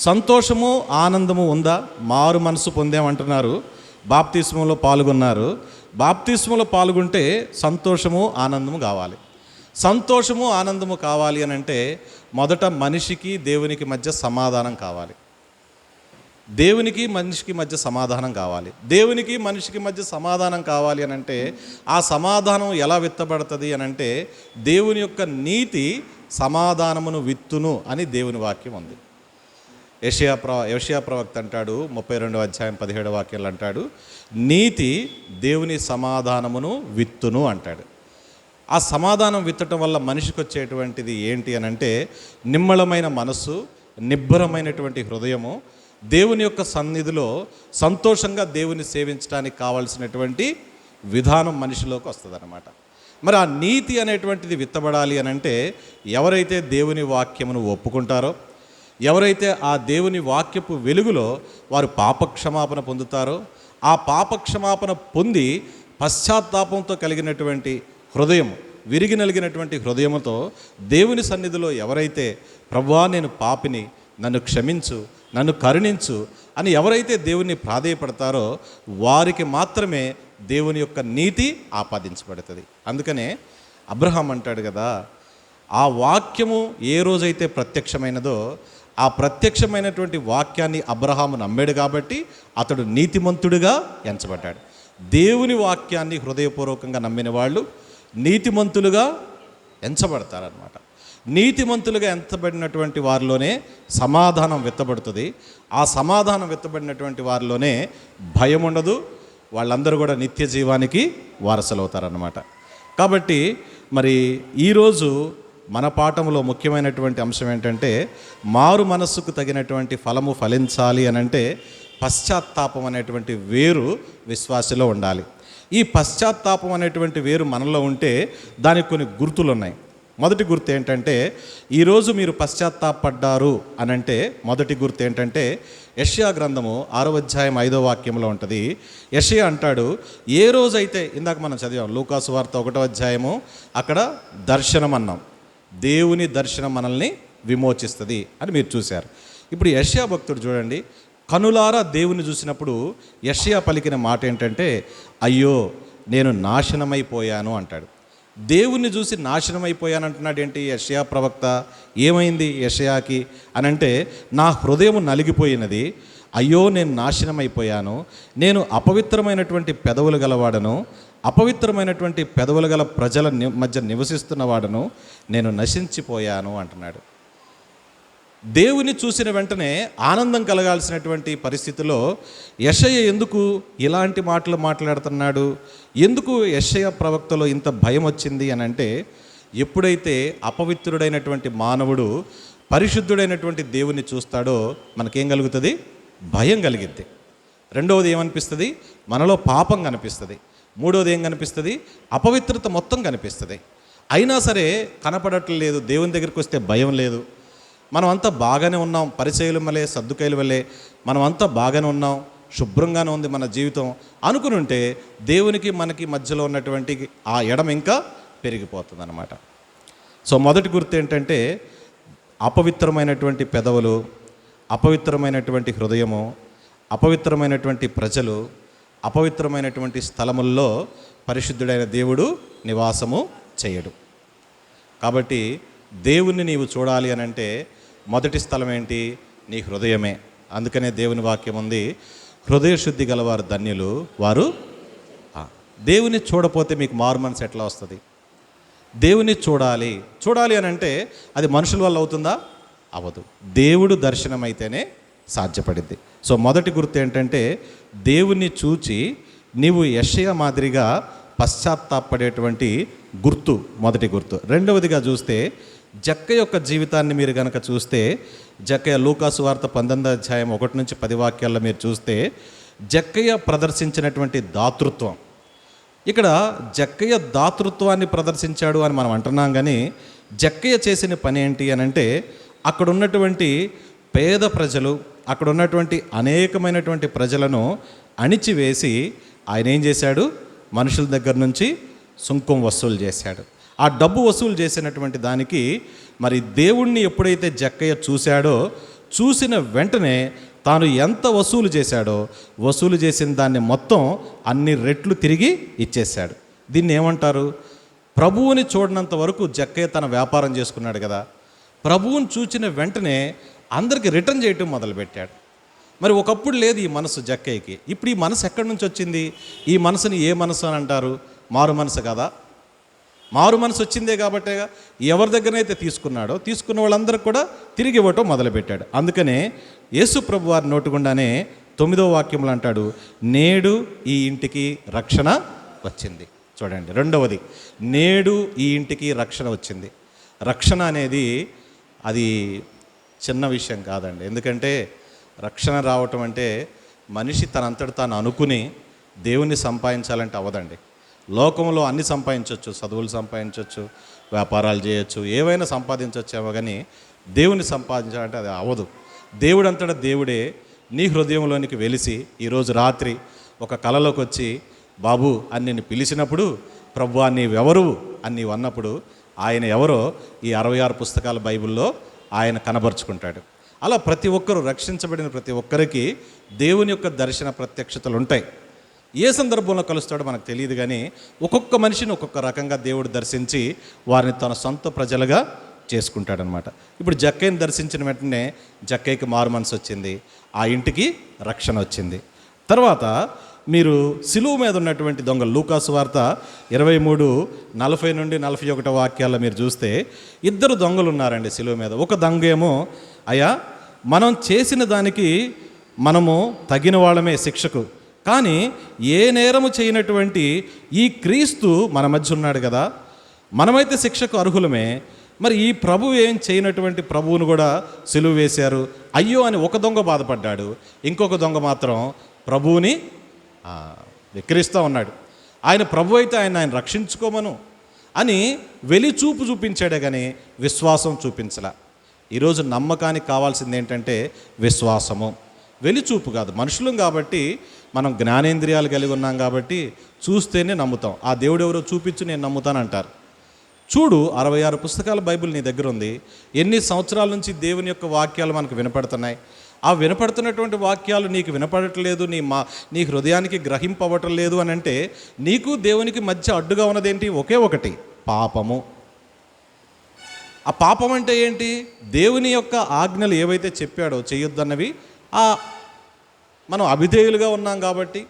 [SPEAKER 2] సంతోషము, ఆనందము ఉందా? మారు మనసు పొందామంటున్నారు, బాప్తీసంలో పాల్గొన్నారు. బాప్తీసంలో పాల్గొంటే సంతోషము, ఆనందము కావాలి. సంతోషము, ఆనందము కావాలి అని అంటే మొదట మనిషికి దేవునికి మధ్య సమాధానం కావాలి. దేవునికి మనిషికి మధ్య సమాధానం కావాలి. దేవునికి మనిషికి మధ్య సమాధానం కావాలి అని అంటే ఆ సమాధానం ఎలా విత్తబడుతుంది అని అంటే దేవుని యొక్క నీతి సమాధానమును విత్తును అని దేవుని వాక్యం ఉంది. యెషయా ప్రవక్త అంటాడు 32వ అధ్యాయం 17వ వాక్యాలు అంటాడు, నీతి దేవుని సమాధానమును విత్తును అంటాడు. ఆ సమాధానం విత్తటం వల్ల మనిషికి వచ్చేటువంటిది ఏంటి అని అంటే నిమ్మళమైన మనస్సు, నిబ్బరమైనటువంటి హృదయము, దేవుని యొక్క సన్నిధిలో సంతోషంగా దేవుని సేవించడానికి కావాల్సినటువంటి విధానం మనిషిలోకి వస్తుంది అన్నమాట. మరి ఆ నీతి అనేటువంటిది విత్తబడాలి అని అంటే ఎవరైతే దేవుని వాక్యమును ఒప్పుకుంటారో, ఎవరైతే ఆ దేవుని వాక్యపు వెలుగులో వారు పాపక్షమాపణ పొందుతారో, ఆ పాపక్షమాపణ పొంది పశ్చాత్తాపంతో కలిగినటువంటి హృదయం, విరిగి నలిగినటువంటి హృదయముతో దేవుని సన్నిధిలో ఎవరైతే ప్రభువా నేను పాపిని, నన్ను క్షమించు, నన్ను కరుణించు అని ఎవరైతే దేవుని ప్రాధేయపడతారో వారికి మాత్రమే దేవుని యొక్క నీతి ఆపాదించబడుతుంది. అందుకనే అబ్రహాం అంటాడు కదా, ఆ వాక్యము ఏ రోజైతే ప్రత్యక్షమైనదో ఆ ప్రత్యక్షమైనటువంటి వాక్యాన్ని అబ్రహాము నమ్మాడు కాబట్టి అతడు నీతిమంతుడిగా ఎంచబడ్డాడు. దేవుని వాక్యాన్ని హృదయపూర్వకంగా నమ్మిన వాళ్ళు నీతిమంతులుగా ఎంచబడతారనమాట. నీతిమంతులుగా ఎంచబడినటువంటి వారిలోనే సమాధానం విత్తబడుతుంది. ఆ సమాధానం విత్తబడినటువంటి వారిలోనే భయం ఉండదు. వాళ్ళందరూ కూడా నిత్య జీవానికి వారసులవుతారన్నమాట. కాబట్టి మరి ఈరోజు మన పాఠంలో ముఖ్యమైనటువంటి అంశం ఏంటంటే మారు మనస్సుకు తగినటువంటి ఫలము ఫలించాలి అని అంటే పశ్చాత్తాపం అనేటువంటి వేరు విశ్వాసలో ఉండాలి. ఈ పశ్చాత్తాపం అనేటువంటి వేరు మనలో ఉంటే దానికి కొన్ని గుర్తులు ఉన్నాయి. మొదటి గుర్తు ఏంటంటే ఈరోజు మీరు పశ్చాత్తాపడ్డారు అనంటే మొదటి గుర్తు ఏంటంటే యెషయా గ్రంథము 6వ అధ్యాయం 5వ వాక్యంలో ఉంటుంది. యెషయా అంటాడు, ఏ రోజైతే ఇందాక మనం చదివాం లూకాసు వార్త 1వ అధ్యాయము, అక్కడ దర్శనం అన్నాం, దేవుని దర్శనం మనల్ని విమోచిస్తుంది అని మీరు చూశారు. ఇప్పుడు యెషయా భక్తుడు చూడండి, కనులారా దేవుని చూసినప్పుడు యెషయా పలికిన మాట ఏంటంటే అయ్యో నేను నాశనమైపోయాను అంటాడు. దేవుణ్ణి చూసి నాశనమైపోయాను అంటున్నాడు ఏంటి యెషయా ప్రవక్త? ఏమైంది యెషయాకి అని అంటే నా హృదయం నలిగిపోయినది, అయ్యో నేను నాశనమైపోయాను, నేను అపవిత్రమైనటువంటి పెదవులు గలవాడను, అపవిత్రమైనటువంటి పెదవులు గల ప్రజల మధ్య నివసిస్తున్నవాడను, నేను నశించిపోయాను అంటున్నాడు. దేవుని చూసిన వెంటనే ఆనందం కలగాల్సినటువంటి పరిస్థితిలో యెషయా ఎందుకు ఇలాంటి మాటలు మాట్లాడుతున్నాడు? ఎందుకు యెషయా ప్రవక్తలో ఇంత భయం వచ్చింది అని అంటే ఎప్పుడైతే అపవిత్రుడైనటువంటి మానవుడు పరిశుద్ధుడైనటువంటి దేవుని చూస్తాడో మనకేం కలుగుతుంది? భయం కలిగిద్ది. రెండవది ఏమనిపిస్తుంది? మనలో పాపం కనిపిస్తుంది. మూడవది ఏం కనిపిస్తుంది? అపవిత్రత మొత్తం కనిపిస్తుంది. అయినా సరే కనపడట్లేదు, దేవుని దగ్గరికి వస్తే భయం లేదు. మనం అంతా బాగానే ఉన్నాం, పరిచయుల వల్లే సద్దుకైల వల్లే మనం అంతా బాగానే ఉన్నాం, శుభ్రంగానే ఉంది మన జీవితం అనుకుని ఉంటే దేవునికి మనకి మధ్యలో ఉన్నటువంటి ఆ ఎడమ ఇంకా పెరిగిపోతుంది అన్నమాట. సో మొదటి గుర్తు ఏంటంటే అపవిత్రమైనటువంటి పెదవులు, అపవిత్రమైనటువంటి హృదయము, అపవిత్రమైనటువంటి ప్రజలు, అపవిత్రమైనటువంటి స్థలముల్లో పరిశుద్ధుడైన దేవుడు నివాసము చేయడు. కాబట్టి దేవుణ్ణి నీవు చూడాలి అని అంటే మొదటి స్థలం ఏంటి? నీ హృదయమే. అందుకనే దేవుని వాక్యం ఉంది, హృదయ శుద్ధి గలవారు ధన్యులు, వారు. దేవుని చూడపోతే మీకు మారు మనసు ఎట్లా వస్తుంది? దేవుని చూడాలి అని అంటే అది మనుషుల వల్ల అవుతుందా? అవ్వదు. దేవుడు దర్శనమైతేనే సాధ్యపడిద్ది. సో మొదటి గుర్తు ఏంటంటే దేవుణ్ణి చూచి నీవు యెషయా మాదిరిగా పశ్చాత్తాపడేటువంటి గుర్తు, మొదటి గుర్తు. రెండవదిగా చూస్తే జక్కయ్య యొక్క జీవితాన్ని మీరు కనుక చూస్తే, జక్కయ్య లూకాసు వార్త 19వ అధ్యాయం 1-10 వాక్యాల్లో మీరు చూస్తే జక్కయ్య ప్రదర్శించినటువంటి దాతృత్వం. ఇక్కడ జక్కయ్య దాతృత్వాన్ని ప్రదర్శించాడు అని మనం అంటున్నాం, కానీ జక్కయ్య చేసిన పని ఏంటి అని అంటే అక్కడ ఉన్నటువంటి పేద ప్రజలు, అక్కడ ఉన్నటువంటి అనేకమైనటువంటి ప్రజలను అణిచివేసి ఆయన ఏం చేశాడు? మనుషుల దగ్గర నుంచి సుంకం వసూలు చేశాడు. ఆ డబ్బు వసూలు చేసినటువంటి దానికి మరి దేవుణ్ణి ఎప్పుడైతే జక్కయ్య చూశాడో, చూసిన వెంటనే తాను ఎంత వసూలు చేశాడో వసూలు చేసిన దాన్ని మొత్తం అన్ని రెట్లు తిరిగి ఇచ్చేశాడు. దీన్ని ఏమంటారు? ప్రభువుని చూడనంత వరకు జక్కయ్య తన వ్యాపారం చేసుకున్నాడు కదా, ప్రభువుని చూచిన వెంటనే అందరికీ రిటర్న్ చేయటం మొదలుపెట్టాడు. మరి ఒకప్పుడు లేదు ఈ మనసు జక్కయ్యకి. ఇప్పుడు ఈ మనసు ఎక్కడి నుంచి వచ్చింది? ఈ మనసుని ఏ మనసు అని అంటారు? మారు మనసు కదా. మారు మనసు వచ్చిందే కాబట్టేగా ఎవరి దగ్గరనైతే తీసుకున్నాడో తీసుకున్న వాళ్ళందరికీ కూడా తిరిగి ఇవ్వటం మొదలుపెట్టాడు. అందుకనే యేసు ప్రభు వారి నోటుగుండానే 9వ వాక్యంలో అంటాడు, నేడు ఈ ఇంటికి రక్షణ వచ్చింది. చూడండి, రెండవది, నేడు ఈ ఇంటికి రక్షణ వచ్చింది. రక్షణ అనేది అది చిన్న విషయం కాదండి. ఎందుకంటే రక్షణ రావటం అంటే మనిషి తనంతట తాను అనుకుని దేవుణ్ణి సంపాదించాలంటే అవ్వదండి. లోకంలో అన్ని సంపాదించవచ్చు, చదువులు సంపాదించవచ్చు, వ్యాపారాలు చేయొచ్చు, ఏవైనా సంపాదించవచ్చేమో, కానీ దేవుని సంపాదించాలంటే అది అవ్వదు. దేవుడు అంతటా దేవుడే నీ హృదయంలోనికి వెలిసి ఈరోజు రాత్రి ఒక కలలోకి వచ్చి బాబు అని నిన్ను పిలిచినప్పుడు, ప్రభువా నీవెవరు అని నీవు అన్నప్పుడు ఆయన ఎవరో ఈ 66 పుస్తకాల బైబిల్లో ఆయన కనబరుచుకుంటాడు. అలా ప్రతి ఒక్కరూ, రక్షించబడిన ప్రతి ఒక్కరికి దేవుని యొక్క దర్శన ప్రత్యక్షతలు ఉంటాయి. ఏ సందర్భంలో కలుస్తాడో మనకు తెలియదు, కానీ ఒక్కొక్క మనిషిని ఒక్కొక్క రకంగా దేవుడు దర్శించి వారిని తన సొంత ప్రజలుగా చేసుకుంటాడనమాట. ఇప్పుడు జక్కయ్యని దర్శించిన వెంటనే జక్కయ్యకి మారు మనసు వచ్చింది, ఆ ఇంటికి రక్షణ వచ్చింది. తర్వాత మీరు సిలువ మీద ఉన్నటువంటి దొంగలు, లూకాసు వార్త 23:40-41 వాక్యాల్లో మీరు చూస్తే 2 దొంగలు ఉన్నారండి సిలువ మీద. ఒక దొంగ ఏమో, అయ్యా మనం చేసిన దానికి మనము తగిన వాళ్ళమే శిక్షకు, కానీ ఏ నేరము చేయనటువంటి ఈ క్రీస్తు మన మధ్య ఉన్నాడు కదా, మనమైతే శిక్షకు అర్హులమే, మరి ఈ ప్రభు ఏం చేయనటువంటి ప్రభువును కూడా సిలువ వేశారు, అయ్యో అని ఒక దొంగ బాధపడ్డాడు. ఇంకొక దొంగ మాత్రం ప్రభువుని వెక్కిరిస్తూ ఉన్నాడు. ఆయన ప్రభు అయితే ఆయన రక్షించుకోమను అని వెలిచూపు చూపించాడే కానీ విశ్వాసం చూపించలా. ఈరోజు నమ్మకానికి కావాల్సింది ఏంటంటే విశ్వాసము, వెలిచూపు కాదు. మనుషులం కాబట్టి మనం జ్ఞానేంద్రియాలు కలిగి ఉన్నాం కాబట్టి చూస్తేనే నమ్ముతాం. ఆ దేవుడు ఎవరో చూపించు నేను నమ్ముతాను అంటారు. చూడు, 66 పుస్తకాల బైబిల్ నీ దగ్గర ఉంది. ఎన్ని సంవత్సరాల నుంచి దేవుని యొక్క వాక్యాలు మనకు వినపడుతున్నాయి. ఆ వినపడుతున్నటువంటి వాక్యాలు నీకు వినపడట్లేదు, నీ హృదయానికి గ్రహింపవటం లేదు అని అంటే నీకు దేవునికి మధ్య అడ్డుగా ఉన్నదేంటి? ఒకే ఒకటి, పాపము. ఆ పాపం అంటే ఏంటి? దేవుని యొక్క ఆజ్ఞలు ఏవైతే చెప్పాడో చేయొద్దన్నవి మనం అవిధేయులుగా ఉన్నాం కాబట్టి,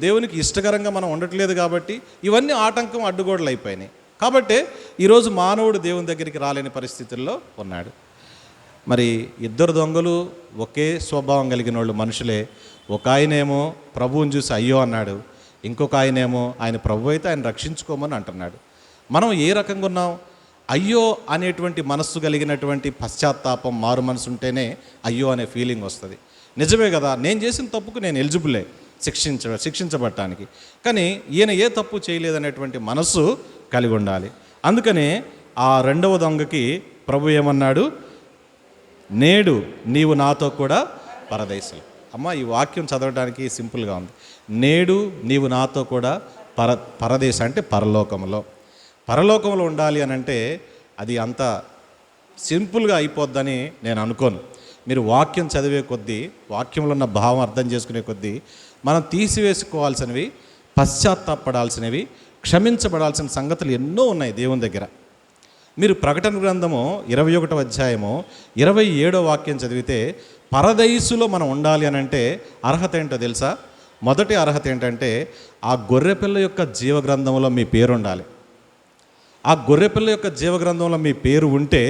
[SPEAKER 2] దేవునికి ఇష్టకరంగా మనం ఉండట్లేదు కాబట్టి ఇవన్నీ ఆటంకం, అడ్డుగోడలు అయిపోయినాయి. కాబట్టి ఈరోజు మానవుడు దేవుని దగ్గరికి రాలేని పరిస్థితుల్లో ఉన్నాడు. మరి 2 దొంగలు ఒకే స్వభావం కలిగిన వాళ్ళు మనుషులే. ఒక ఆయనేమో ప్రభువుని చూసి అయ్యో అన్నాడు, ఇంకొక ఆయనేమో ఆయన ప్రభు అయితే ఆయన రక్షించుకోమని అంటున్నాడు. మనం ఏ రకంగా ఉన్నాం? అయ్యో అనేటువంటి మనస్సు కలిగినటువంటి పశ్చాత్తాపం, మారు మనసు ఉంటేనే అయ్యో అనే ఫీలింగ్ వస్తుంది. నిజమే కదా, నేను చేసిన తప్పుకు నేను ఎలిజిబులే, శిక్షించబడటానికి. కానీ ఈయన ఏ తప్పు చేయలేదనేటువంటి మనస్సు కలిగి ఉండాలి. అందుకనే ఆ రెండవ దొంగకి ప్రభు ఏమన్నాడు, నేడు నీవు నాతో కూడా పరదేశులు. అమ్మ, ఈ వాక్యం చదవడానికి సింపుల్గా ఉంది. నేడు నీవు నాతో కూడా పరదేశ అంటే పరలోకంలో ఉండాలి అని అంటే అది అంత సింపుల్గా అయిపోద్దని నేను అనుకోను. మీరు వాక్యం చదివే కొద్దీ, వాక్యంలో ఉన్న భావం అర్థం చేసుకునే కొద్దీ మనం తీసివేసుకోవాల్సినవి, పశ్చాత్తాపడాల్సినవి, క్షమించబడాల్సిన సంగతులు ఎన్నో ఉన్నాయి దేవుని దగ్గర. మీరు ప్రకటన గ్రంథము 21వ అధ్యాయము 27వ వాక్యం చదివితే పరదైసులో మనం ఉండాలి అని అంటే అర్హత ఏంటో తెలుసా? మొదటి అర్హత ఏంటంటే ఆ గొర్రెపిల్ల యొక్క జీవగ్రంథంలో మీ పేరు ఉండాలి. ఆ గొర్రెపిల్ల యొక్క జీవగ్రంథంలో మీ పేరు ఉంటే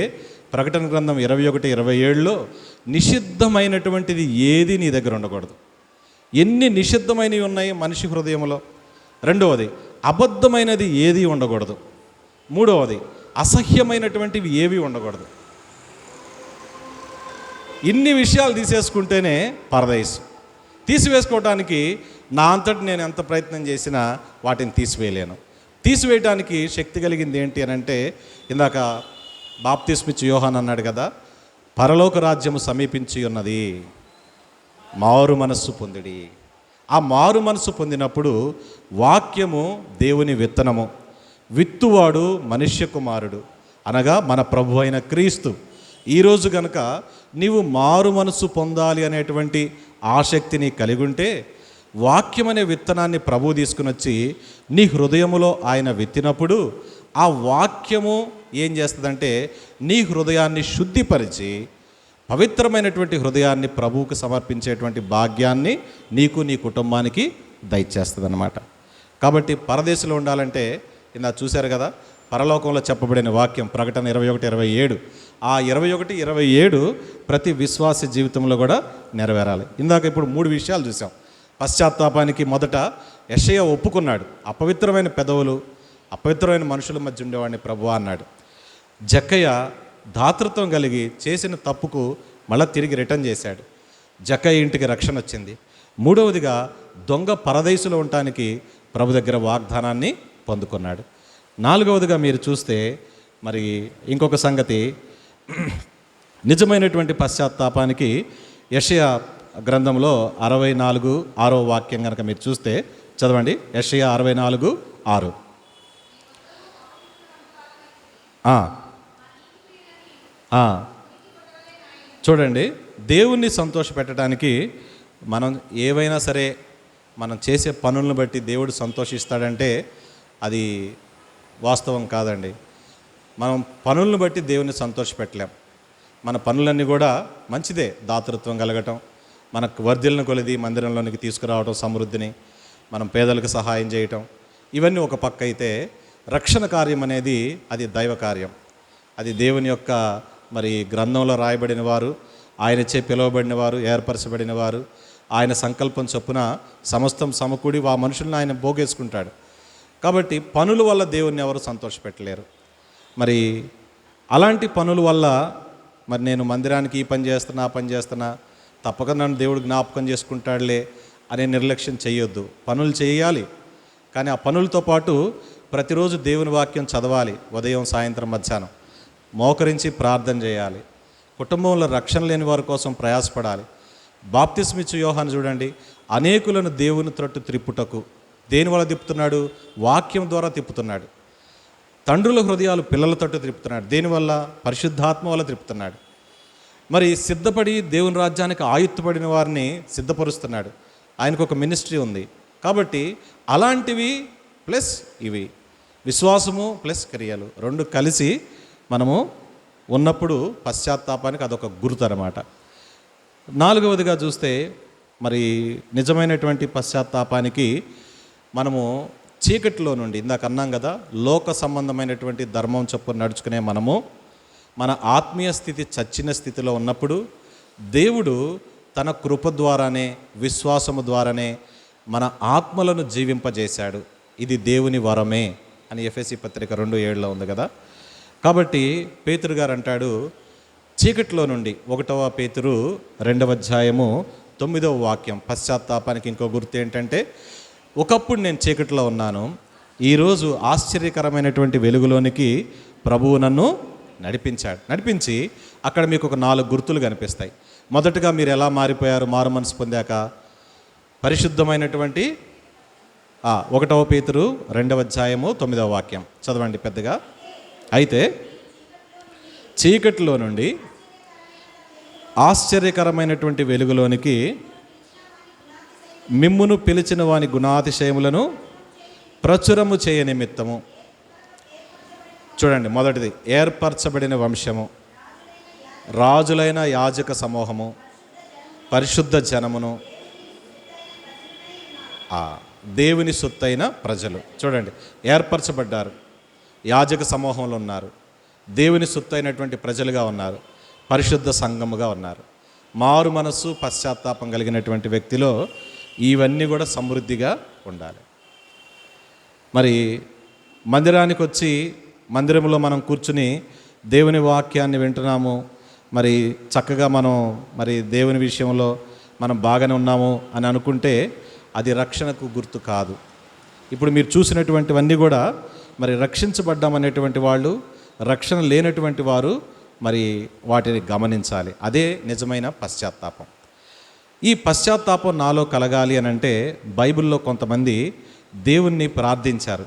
[SPEAKER 2] ప్రకటన గ్రంథం 21:27లో నిషిద్ధమైనటువంటిది ఏది నీ దగ్గర ఉండకూడదు. ఎన్ని నిషిద్ధమైనవి ఉన్నాయి మనిషి హృదయంలో. రెండవది, అబద్ధమైనది ఏది ఉండకూడదు. మూడవది, అసహ్యమైనటువంటివి ఏవి ఉండకూడదు. ఇన్ని విషయాలు తీసేసుకుంటేనే పరదైసు. తీసివేసుకోవటానికి నా అంతటి నేను ఎంత ప్రయత్నం చేసినా వాటిని తీసివేయలేను. తీసివేయటానికి శక్తి కలిగింది ఏంటి అని అంటే, ఇందాక బాప్తిస్మిచ్చు యోహాన్ అన్నాడు కదా, పరలోక రాజ్యము సమీపించి ఉన్నది, మారు మనస్సు పొందిడి. ఆ మారు మనస్సు పొందినప్పుడు వాక్యము దేవుని విత్తనము, విత్తువాడు మనుష్య కుమారుడు అనగా మన ప్రభు అయిన క్రీస్తు. ఈరోజు కనుక నీవు మారు మనస్సు పొందాలి అనేటువంటి ఆసక్తిని కలిగి ఉంటే వాక్యం అనే విత్తనాన్ని ప్రభు తీసుకుని వచ్చి నీ హృదయములో ఆయన విత్తినప్పుడు ఆ వాక్యము ఏం చేస్తుందంటే నీ హృదయాన్ని శుద్ధిపరిచి పవిత్రమైనటువంటి హృదయాన్ని ప్రభువుకు సమర్పించేటువంటి భాగ్యాన్ని నీకు నీ కుటుంబానికి దయచేస్తుంది అన్నమాట. కాబట్టి పరదేశంలో ఉండాలంటే ఇందా చూశారు కదా, పరలోకంలో చెప్పబడిన వాక్యం ప్రకటన 21:27. ఆ 21:27 ప్రతి విశ్వాస జీవితంలో కూడా నెరవేరాలి. ఇందాక ఇప్పుడు 3 విషయాలు చూసాం. పశ్చాత్తాపానికి మొదట యెషయా ఒప్పుకున్నాడు. అపవిత్రమైన పెదవులు, అపవిత్రమైన మనుషుల మధ్య ఉండేవాడిని ప్రభువా అన్నాడు. జక్కయ్య దాతృత్వం కలిగి చేసిన తప్పుకు మళ్ళీ తిరిగి రిటర్న్ చేశాడు. జక్కయ్య ఇంటికి రక్షణ వచ్చింది. మూడవదిగా దొంగ పరదేశులో ఉండటానికి ప్రభు దగ్గర వాగ్దానాన్ని పొందుకున్నాడు. నాలుగవదిగా మీరు చూస్తే మరి ఇంకొక సంగతి, నిజమైనటువంటి పశ్చాత్తాపానికి యెషయా గ్రంథంలో 64:6వ వాక్యం కనుక మీరు చూస్తే చదవండి. యెషయా 64:6. చూడండి, దేవుణ్ణి సంతోషపెట్టడానికి మనం ఏవైనా సరే మనం చేసే పనులను బట్టి దేవుడు సంతోషిస్తాడంటే అది వాస్తవం కాదండి. మనం పనులను బట్టి దేవుణ్ణి సంతోషపెట్టలేం. మన పనులన్నీ కూడా మంచిదే, దాతృత్వం కలగటం, మనకు వర్ధిల్ని కొలిది మందిరంలోనికి తీసుకురావటం, సమృద్ధిని, మనం పేదలకు సహాయం చేయటం, ఇవన్నీ ఒక పక్క అయితే రక్షణ కార్యం అనేది అది దైవ కార్యం. అది దేవుని యొక్క మరి గ్రంథంలో రాయబడిన వారు, ఆయనచే పిలువబడిన వారు, ఏర్పరచబడిన వారు, ఆయన సంకల్పం చొప్పున సమస్తం సమకూడి ఆ మనుషులను ఆయన భోగేసుకుంటాడు. కాబట్టి పనుల వల్ల దేవుణ్ణి ఎవరు సంతోషపెట్టలేరు. మరి అలాంటి పనుల వల్ల మరి నేను మందిరానికి ఈ పని చేస్తున్నా, ఆ పని చేస్తున్నా, తప్పక నన్ను దేవుడు జ్ఞాపకం చేసుకుంటాడులే అనే నిర్లక్ష్యం చేయొద్దు. పనులు చేయాలి, కానీ ఆ పనులతో పాటు ప్రతిరోజు దేవుని వాక్యం చదవాలి. ఉదయం, సాయంత్రం, మధ్యాహ్నం మోకరించి ప్రార్థన చేయాలి. కుటుంబంలో రక్షణ లేని వారి కోసం ప్రయాసపడాలి. బాప్తిస్మిచ్చు యోహాను చూడండి, అనేకులను దేవుని త్రట్టు త్రిప్పుటకు దేని వల్ల తిప్పుతున్నాడు? వాక్యం ద్వారా తిప్పుతున్నాడు. తండ్రుల హృదయాలు పిల్లల తట్టు త్రిప్పుతున్నాడు. దేనివల్ల? పరిశుద్ధాత్మ వల్ల త్రిప్పుతున్నాడు. మరి సిద్ధపడి దేవుని రాజ్యానికి ఆయుత్తపడిన వారిని సిద్ధపరుస్తున్నాడు. ఆయనకు ఒక మినిస్ట్రీ ఉంది. కాబట్టి అలాంటివి ప్లస్ ఇవి, విశ్వాసము ప్లస్ క్రియలు రెండు కలిసి మనము ఉన్నప్పుడు పశ్చాత్తాపానికి అదొక గుర్తు అన్నమాట. నాలుగవదిగా చూస్తే మరి నిజమైనటువంటి పశ్చాత్తాపానికి మనము చీకటిలో నుండి, ఇందాక అన్నాం కదా, లోక సంబంధమైనటువంటి ధర్మం చొప్పున నడుచుకునే మనము మన ఆత్మీయ స్థితి చచ్చిన స్థితిలో ఉన్నప్పుడు దేవుడు తన కృప ద్వారానే, విశ్వాసము ద్వారానే మన ఆత్మలను జీవింపజేశాడు. ఇది దేవుని వరమే అని ఎఫెసీ పత్రిక 2:7 ఉంది కదా. కాబట్టి పేతురు గారు అంటాడు, చీకటిలో నుండి 1 పేతురు 2వ అధ్యాయము 9వ వాక్యం. పశ్చాత్తాపానికి ఇంకో గుర్తు ఏంటంటే, ఒకప్పుడు నేను చీకటిలో ఉన్నాను, ఈరోజు ఆశ్చర్యకరమైనటువంటి వెలుగులోనికి ప్రభువు నన్ను నడిపించి అక్కడ మీకు ఒక 4 గుర్తులు కనిపిస్తాయి. మొదటగా మీరు ఎలా మారిపోయారు మారు మనసు పొందాక? పరిశుద్ధమైనటువంటి 1వ పేతురు 2వ అధ్యాయము 9వ వాక్యం చదవండి పెద్దగా. అయితే చీకటిలో నుండి ఆశ్చర్యకరమైనటువంటి వెలుగులోనికి మిమ్మును పిలిచిన వాని గుణాతిశయములను ప్రచురము చేయ నిమిత్తము. చూడండి, మొదటిది ఏర్పరచబడిన వంశము, రాజులైన యాజక సమూహము, పరిశుద్ధ జనమును, దేవుని సొత్తైన ప్రజలు. చూడండి, ఏర్పరచబడ్డారు, యాజక సమూహంలో ఉన్నారు, దేవుని సొత్తైనటువంటి ప్రజలుగా ఉన్నారు, పరిశుద్ధ సంఘముగా ఉన్నారు. మారు మనస్సు పశ్చాత్తాపం కలిగినటువంటి వ్యక్తిలో ఇవన్నీ కూడా సమృద్ధిగా ఉండాలి. మరి మందిరానికి వచ్చి మందిరంలో మనం కూర్చుని దేవుని వాక్యాన్ని వింటున్నాము, మరి చక్కగా మనం మరి దేవుని విషయంలో మనం బాగానే ఉన్నాము అని అనుకుంటే అది రక్షణకు గుర్తు కాదు. ఇప్పుడు మీరు చూసినటువంటివన్నీ కూడా మరి రక్షించబడ్డామనేటువంటి వాళ్ళు, రక్షణ లేనటువంటి వారు మరి వాటిని గమనించాలి. అదే నిజమైన పశ్చాత్తాపం. ఈ పశ్చాత్తాపం నాలో కలగాలి అని అంటే బైబిల్లో కొంతమంది దేవుణ్ణి ప్రార్థించారు.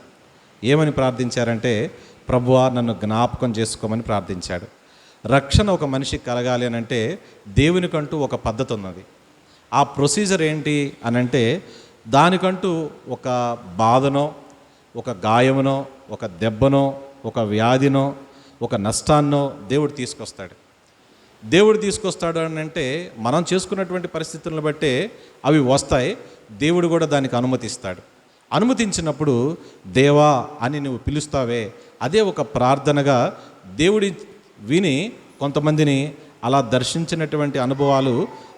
[SPEAKER 2] ఏమని ప్రార్థించారంటే, ప్రభువా నన్ను జ్ఞాపకం చేసుకోమని ప్రార్థించాడు. రక్షణ ఒక మనిషికి కలగాలి అని అంటే దేవునికంటూ ఒక పద్ధతి ఉన్నది. ఆ ప్రొసీజర్ ఏంటి అని అంటే, దానికంటూ ఒక బాధనో, ఒక గాయమునో, ఒక దెబ్బనో, ఒక వ్యాధినో, ఒక నష్టాన్నో దేవుడు తీసుకొస్తాడు అని అంటే మనం చేసుకున్నటువంటి పరిస్థితులను బట్టే అవి వస్తాయి. దేవుడు కూడా దానికి అనుమతిస్తాడు. అనుమతించినప్పుడు దేవా అని నువ్వు పిలుస్తావే, అదే ఒక ప్రార్థనగా దేవుడి విని కొంతమందిని అలా దర్శించినటువంటి అనుభవాలు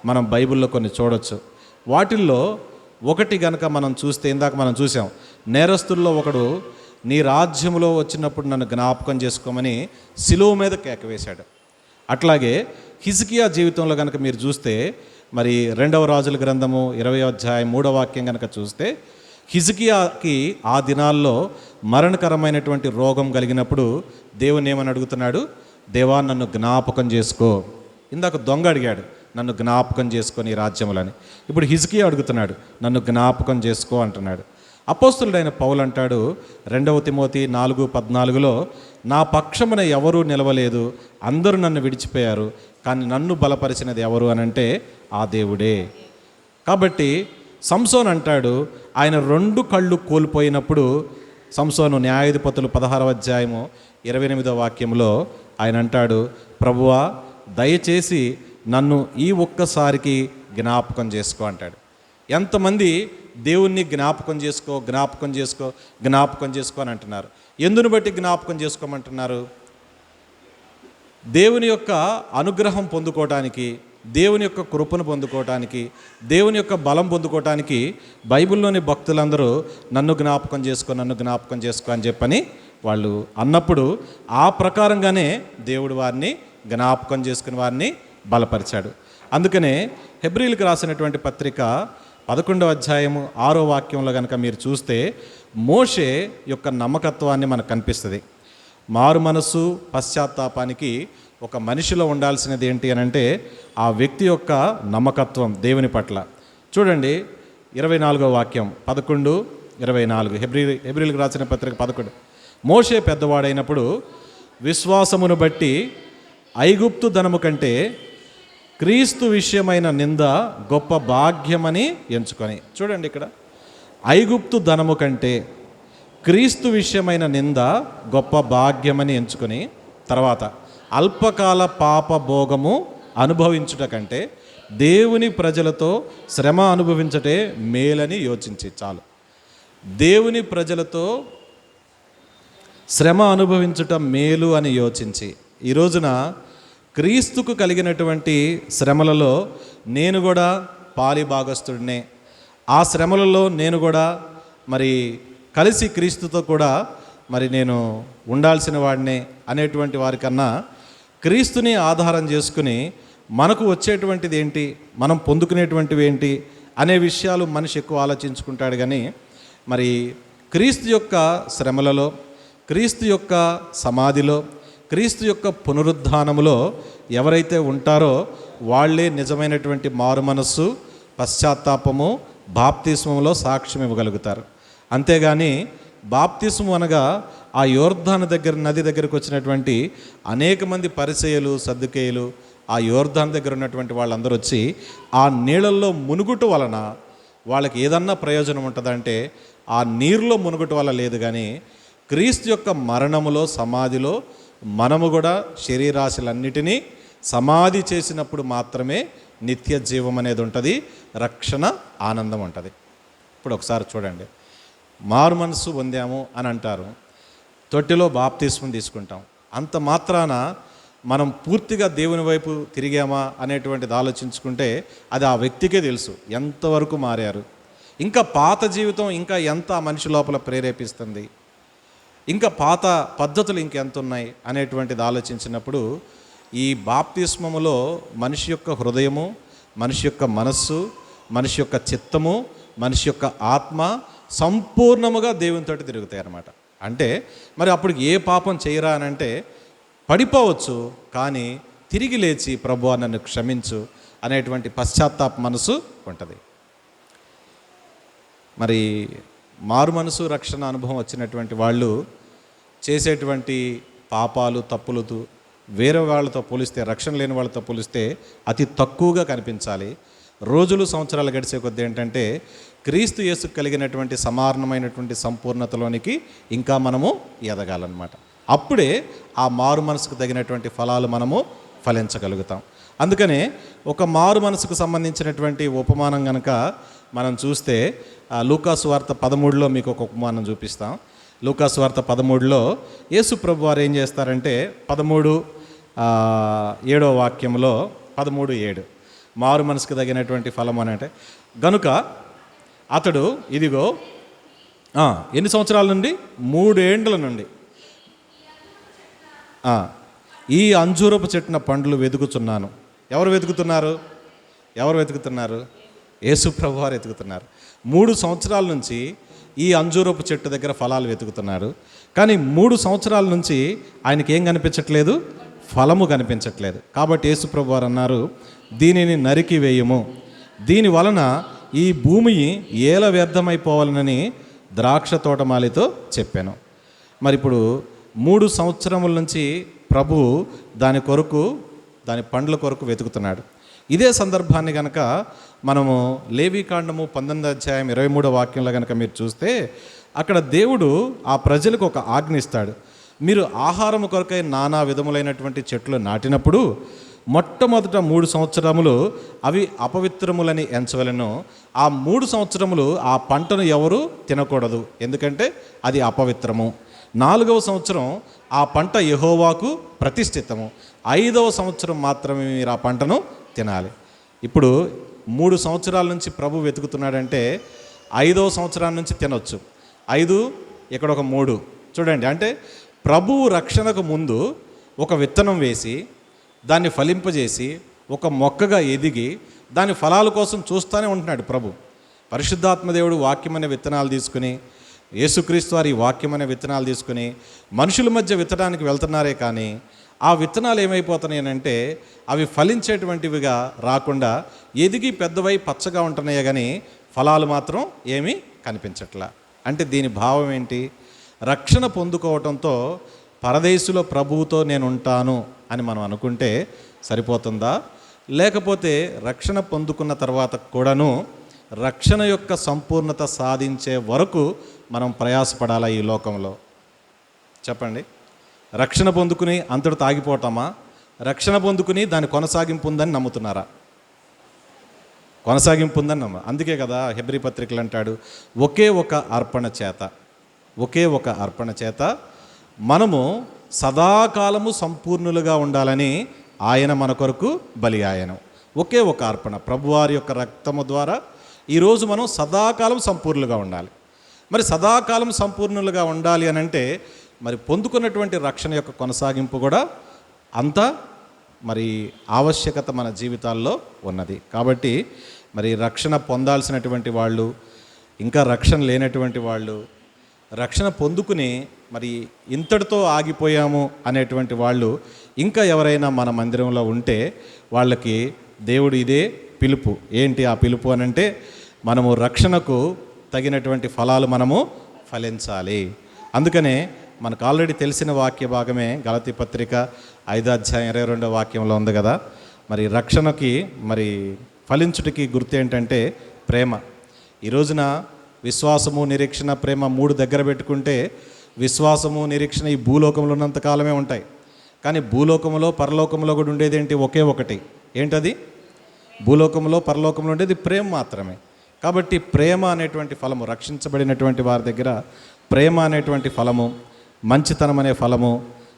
[SPEAKER 2] మనం బైబిల్లో కొన్ని చూడొచ్చు. వాటిల్లో ఒకటి గనక మనం చూస్తే, ఇందాక మనం చూసాం, నేరస్తుల్లో ఒకడు నీ రాజ్యంలో వచ్చినప్పుడు నన్ను జ్ఞాపకం చేసుకోమని సిలువ మీద కేక వేశాడు. అట్లాగే హిజ్కియా జీవితంలో కనుక మీరు చూస్తే, మరి 2వ రాజుల గ్రంథము 20వ అధ్యాయం 3వ వాక్యం కనుక చూస్తే, హిజ్కియాకి ఆ దినాల్లో మరణకరమైనటువంటి రోగం కలిగినప్పుడు దేవుని ఏమని అడుగుతున్నాడు? దేవా నన్ను జ్ఞాపకం చేసుకో. ఇందాక దొంగ అడిగాడు, నన్ను జ్ఞాపకం చేసుకొని రాజ్యములని. ఇప్పుడు హిజ్కియా అడుగుతున్నాడు, నన్ను జ్ఞాపకం చేసుకో అంటున్నాడు. అపోస్తులుడైన పౌలు అంటాడు 2వ తిమోతి 4:14లో, నా పక్షమున ఎవరూ నిలవలేదు, అందరూ నన్ను విడిచిపోయారు, కానీ నన్ను బలపరిచినది ఎవరు అనంటే ఆ దేవుడే. కాబట్టి సంసోన్ అంటాడు, ఆయన 2 కళ్ళు కోల్పోయినప్పుడు, సంసోను న్యాయాధిపతులు 16వ అధ్యాయము 28వ వాక్యంలో ఆయన అంటాడు, ప్రభువా దయచేసి నన్ను ఈ ఒక్కసారికి జ్ఞాపకం చేసుకో అంటాడు. ఎంతమంది దేవుణ్ణి జ్ఞాపకం చేసుకో అని అంటున్నారు. ఎందును బట్టి జ్ఞాపకం చేసుకోమంటున్నారు? దేవుని యొక్క అనుగ్రహం పొందుకోవటానికి, దేవుని యొక్క కృపను పొందుకోవటానికి, దేవుని యొక్క బలం పొందుకోవటానికి బైబిల్లోని భక్తులందరూ నన్ను జ్ఞాపకం చేసుకో అని చెప్పని వాళ్ళు అన్నప్పుడు ఆ ప్రకారంగానే దేవుడు వారిని జ్ఞాపకం చేసుకుని వారిని బలపరిచాడు. అందుకనే హెబ్రీలకు రాసినటువంటి పత్రిక 11వ అధ్యాయము 6వ వాక్యంలో కనుక మీరు చూస్తే మోషే యొక్క నమ్మకత్వాన్ని మనకు కనిపిస్తుంది. మారు మనస్సు పశ్చాత్తాపానికి ఒక మనిషిలో ఉండాల్సినది ఏంటి అని అంటే ఆ వ్యక్తి యొక్క నమ్మకత్వం దేవుని పట్ల. చూడండి 24వ వాక్యం 11:24 హెబ్రీలకు రాసిన పత్రిక 11. మోషే పెద్దవాడైనప్పుడు విశ్వాసమును బట్టి ఐగుప్తు ధనము కంటే క్రీస్తు విషయమైన నింద గొప్ప భాగ్యమని ఎంచుకొని. చూడండి, ఇక్కడ ఐగుప్తు ధనము కంటే క్రీస్తు విషయమైన నింద గొప్ప భాగ్యమని ఎంచుకొని, తర్వాత అల్పకాల పాప భోగము అనుభవించుట కంటే దేవుని ప్రజలతో శ్రమ అనుభవించటే మేలని యోచించి. చాలు, దేవుని ప్రజలతో శ్రమ అనుభవించుట మేలు అని యోచించి, ఈ రోజున క్రీస్తుకు కలిగినటువంటి శ్రమలలో నేను కూడా పాలి భాగస్తుడినే, ఆ శ్రమలలో నేను కూడా మరి కలిసి క్రీస్తుతో కూడా మరి నేను ఉండాల్సిన వాడినే అనేటువంటి వారికన్నా క్రీస్తుని ఆధారం చేసుకుని మనకు వచ్చేటువంటిది ఏంటి, మనం పొందుకునేటువంటివి ఏంటి అనే విషయాలు మనిషి ఎక్కువ ఆలోచించుకుంటాడు. కానీ మరి క్రీస్తు యొక్క శ్రమలలో, క్రీస్తు యొక్క సమాధిలో, క్రీస్తు యొక్క పునరుద్ధానములో ఎవరైతే ఉంటారో వాళ్ళే నిజమైనటువంటి మారు మనస్సు, పశ్చాత్తాపము, బాప్తిస్మములో సాక్ష్యం ఇవ్వగలుగుతారు. అంతేగాని బాప్తిస్మం అనగా ఆ యోర్దాను నది దగ్గరకు వచ్చినటువంటి అనేక మంది పరిసయ్యులు, సద్దుకేయులు, ఆ యోర్దాను దగ్గర ఉన్నటువంటి వాళ్ళందరూ వచ్చి ఆ నీళ్ళల్లో మునుగుట వలన వాళ్ళకి ఏదన్నా ప్రయోజనం ఉంటుందంటే ఆ నీరులో మునుగుట వల్ల లేదు. కానీ క్రీస్తు యొక్క మరణములో, సమాధిలో మనము కూడా శరీరాశులన్నిటినీ సమాధి చేసినప్పుడు మాత్రమే నిత్య జీవం అనేది ఉంటుంది, రక్షణ, ఆనందం ఉంటుంది. ఇప్పుడు ఒకసారి చూడండి, మారు మనసు పొందాము అని అంటారు, తొట్టిలో బాప్తిస్మం తీసుకుంటాం, అంత మాత్రాన మనం పూర్తిగా దేవుని వైపు తిరిగామా అనేటువంటిది ఆలోచించుకుంటే అది ఆ వ్యక్తికే తెలుసు ఎంతవరకు మారారు. ఇంకా పాత జీవితం ఇంకా ఎంత ఆ మనిషి లోపల ప్రేరేపిస్తుంది, ఇంకా పాత పద్ధతులు ఇంకెంత ఉన్నాయి అనేటువంటిది ఆలోచించినప్పుడు ఈ బాప్తిస్మములో మనిషి యొక్క హృదయము, మనిషి యొక్క మనస్సు, మనిషి యొక్క చిత్తము, మనిషి యొక్క ఆత్మ సంపూర్ణముగా దేవునితోటి తిరుగుతాయి అన్నమాట. అంటే మరి అప్పుడు ఏ పాపం చేయరా అని అంటే పడిపోవచ్చు, కానీ తిరిగి లేచి ప్రభువా నన్ను క్షమించు అనేటువంటి పశ్చాత్తాప మనసు ఉంటుంది. మరి మారు మనసు, రక్షణ అనుభవం వచ్చినటువంటి వాళ్ళు చేసేటువంటి పాపాలు, తప్పులతో వేరే వాళ్ళతో పోలిస్తే, రక్షణ లేని వాళ్ళతో పోలిస్తే అతి తక్కువగా కనిపించాలి. రోజులు, సంవత్సరాలు గడిచే కొద్దీ ఏంటంటే క్రీస్తు యేసుకు కలిగినటువంటి సమానమైనటువంటి సంపూర్ణతలోనికి ఇంకా మనము ఎదగాలన్నమాట. అప్పుడే ఆ మారు మనసుకు తగినటువంటి ఫలాలు మనము ఫలించగలుగుతాం. అందుకనే ఒక మారు మనసుకు సంబంధించినటువంటి ఉపమానం కనుక మనం చూస్తే లూకాసు వార్త 13లో మీకు ఒక ఉపమానం చూపిస్తాం. లూకాసు వార్త 13లో యేసు ప్రభు వారు ఏం చేస్తారంటే 13:7 వాక్యంలో 13:7 మారు మనసుకు తగినటువంటి ఫలం అని అంటే, గనుక అతడు ఇదిగో ఎన్ని సంవత్సరాల నుండి, 3 ఏండ్ల నుండి ఈ అంజూరపు చెట్టున పండ్లు వెతుకుతున్నాను. ఎవరు వెతుకుతున్నారు? యేసు ప్రభు వారు వెతుకుతున్నారు. 3 సంవత్సరాల నుంచి ఈ అంజూరపు చెట్టు దగ్గర ఫలాలు వెతుకుతున్నారు. కానీ 3 సంవత్సరాల నుంచి ఆయనకి ఏం కనిపించట్లేదు? ఫలము కనిపించట్లేదు. కాబట్టి యేసు ప్రభు వారు అన్నారు, దీనిని నరికి వేయము, దీని వలన ఈ భూమి ఏల వ్యర్థమైపోవాలనని ద్రాక్ష తోటమాలితో చెప్పాను. మరి ఇప్పుడు 3 సంవత్సరముల నుంచి ప్రభు దాని పండ్ల కొరకు వెతుకుతున్నాడు. ఇదే సందర్భాన్ని కనుక మనము లేవీకాండము 19:23 వాక్యంలో కనుక మీరు చూస్తే అక్కడ దేవుడు ఆ ప్రజలకు ఒక ఆజ్ఞ ఇస్తాడు. మీరు ఆహారం కొరకై నానా విధములైనటువంటి చెట్లు నాటినప్పుడు మొట్టమొదట 3 సంవత్సరములు అవి అపవిత్రములని ఎంచవలెను. ఆ 3 సంవత్సరములు ఆ పంటను ఎవరు తినకూడదు, ఎందుకంటే అది అపవిత్రము. 4వ సంవత్సరం ఆ పంట యెహోవాకు ప్రతిష్ఠితము. 5వ సంవత్సరం మాత్రమే మీరు ఆ పంటను తినాలి. ఇప్పుడు 3 సంవత్సరాల నుంచి ప్రభు వెతుకుతున్నాడంటే 5వ సంవత్సరాల నుంచి తినొచ్చు. 5 ఇక్కడ ఒక 3 చూడండి. అంటే ప్రభువు రక్షణకు ముందు ఒక విత్తనం వేసి దాన్ని ఫలింపజేసి ఒక మొక్కగా ఎదిగి దాని ఫలాల కోసం చూస్తూనే ఉంటున్నాడు ప్రభు. పరిశుద్ధాత్మదేవుడు వాక్యం అనే విత్తనాలు తీసుకుని, యేసుక్రీస్తు వారి వాక్యం అనే విత్తనాలు తీసుకుని మనుషుల మధ్య విత్తడానికి వెళ్తున్నారే, కానీ ఆ విత్తనాలు ఏమైపోతున్నాయి అంటే అవి ఫలించేటువంటివిగా రాకుండా ఎదిగి పెద్దవై పచ్చగా ఉంటున్నాయి, కానీ ఫలాలు మాత్రం ఏమీ కనిపించట్లా. అంటే దీని భావం ఏంటి? రక్షణ పొందుకోవటంతో పరదేశులో ప్రభువుతో నేను ఉంటాను అని మనం అనుకుంటే సరిపోతుందా? లేకపోతే రక్షణ పొందుకున్న తర్వాత కూడాను రక్షణ యొక్క సంపూర్ణత సాధించే వరకు మనం ప్రయాసపడాలా ఈ లోకంలో? చెప్పండి. రక్షణ పొందుకుని అంతటితో ఆగిపోవటమా? రక్షణ పొందుకుని దాని కొనసాగింపు ఉందని నమ్ముతున్నారా? కొనసాగింపు ఉందని అందుకే కదా హెబ్రీ పత్రికలు అంటాడు, ఒకే ఒక అర్పణ చేత మనము సదాకాలము సంపూర్ణులుగా ఉండాలని ఆయన మన కొరకు బలి ఆయను. ఒకే ఒక అర్పణ, ప్రభువారి యొక్క రక్తము ద్వారా ఈరోజు మనం సదాకాలం సంపూర్ణులుగా ఉండాలి. మరి సదాకాలం సంపూర్ణులుగా ఉండాలి అని అంటే మరి పొందుకున్నటువంటి రక్షణ యొక్క కొనసాగింపు కూడా అంత మరి ఆవశ్యకత మన జీవితాల్లో ఉన్నది. కాబట్టి మరి రక్షణ పొందాల్సినటువంటి వాళ్ళు, ఇంకా రక్షణ లేనటువంటి వాళ్ళు, రక్షణ పొందుకుని మరి ఇంతటితో ఆగిపోయాము అనేటువంటి వాళ్ళు ఇంకా ఎవరైనా మన మందిరంలో ఉంటే వాళ్ళకి దేవుడు ఇదే పిలుపు. ఏంటి ఆ పిలుపు అనంటే, మనము రక్షణకు తగినటువంటి ఫలాలు మనము ఫలించాలి. అందుకనే మనకు ఆల్రెడీ తెలిసిన వాక్య భాగమే గలతీ పత్రిక 5:22 వాక్యంలో ఉంది కదా. మరి రక్షణకి మరి ఫలించుటికి గుర్తు ఏంటంటే ప్రేమ. ఈ రోజున విశ్వాసము, నిరీక్షణ, ప్రేమ 3 దగ్గర పెట్టుకుంటే విశ్వాసము, నిరీక్షణ ఈ భూలోకంలో ఉన్నంత కాలమే ఉంటాయి. కానీ భూలోకంలో పరలోకంలో కూడా ఉండేది ఏంటి? ఒకే ఒకటి. ఏంటది? భూలోకంలో పరలోకంలో ఉండేది ప్రేమ మాత్రమే. కాబట్టి ప్రేమ అనేటువంటి ఫలము, రక్షించబడినటువంటి వారి దగ్గర ప్రేమ అనేటువంటి ఫలము, మంచితనం అనే ఫలము,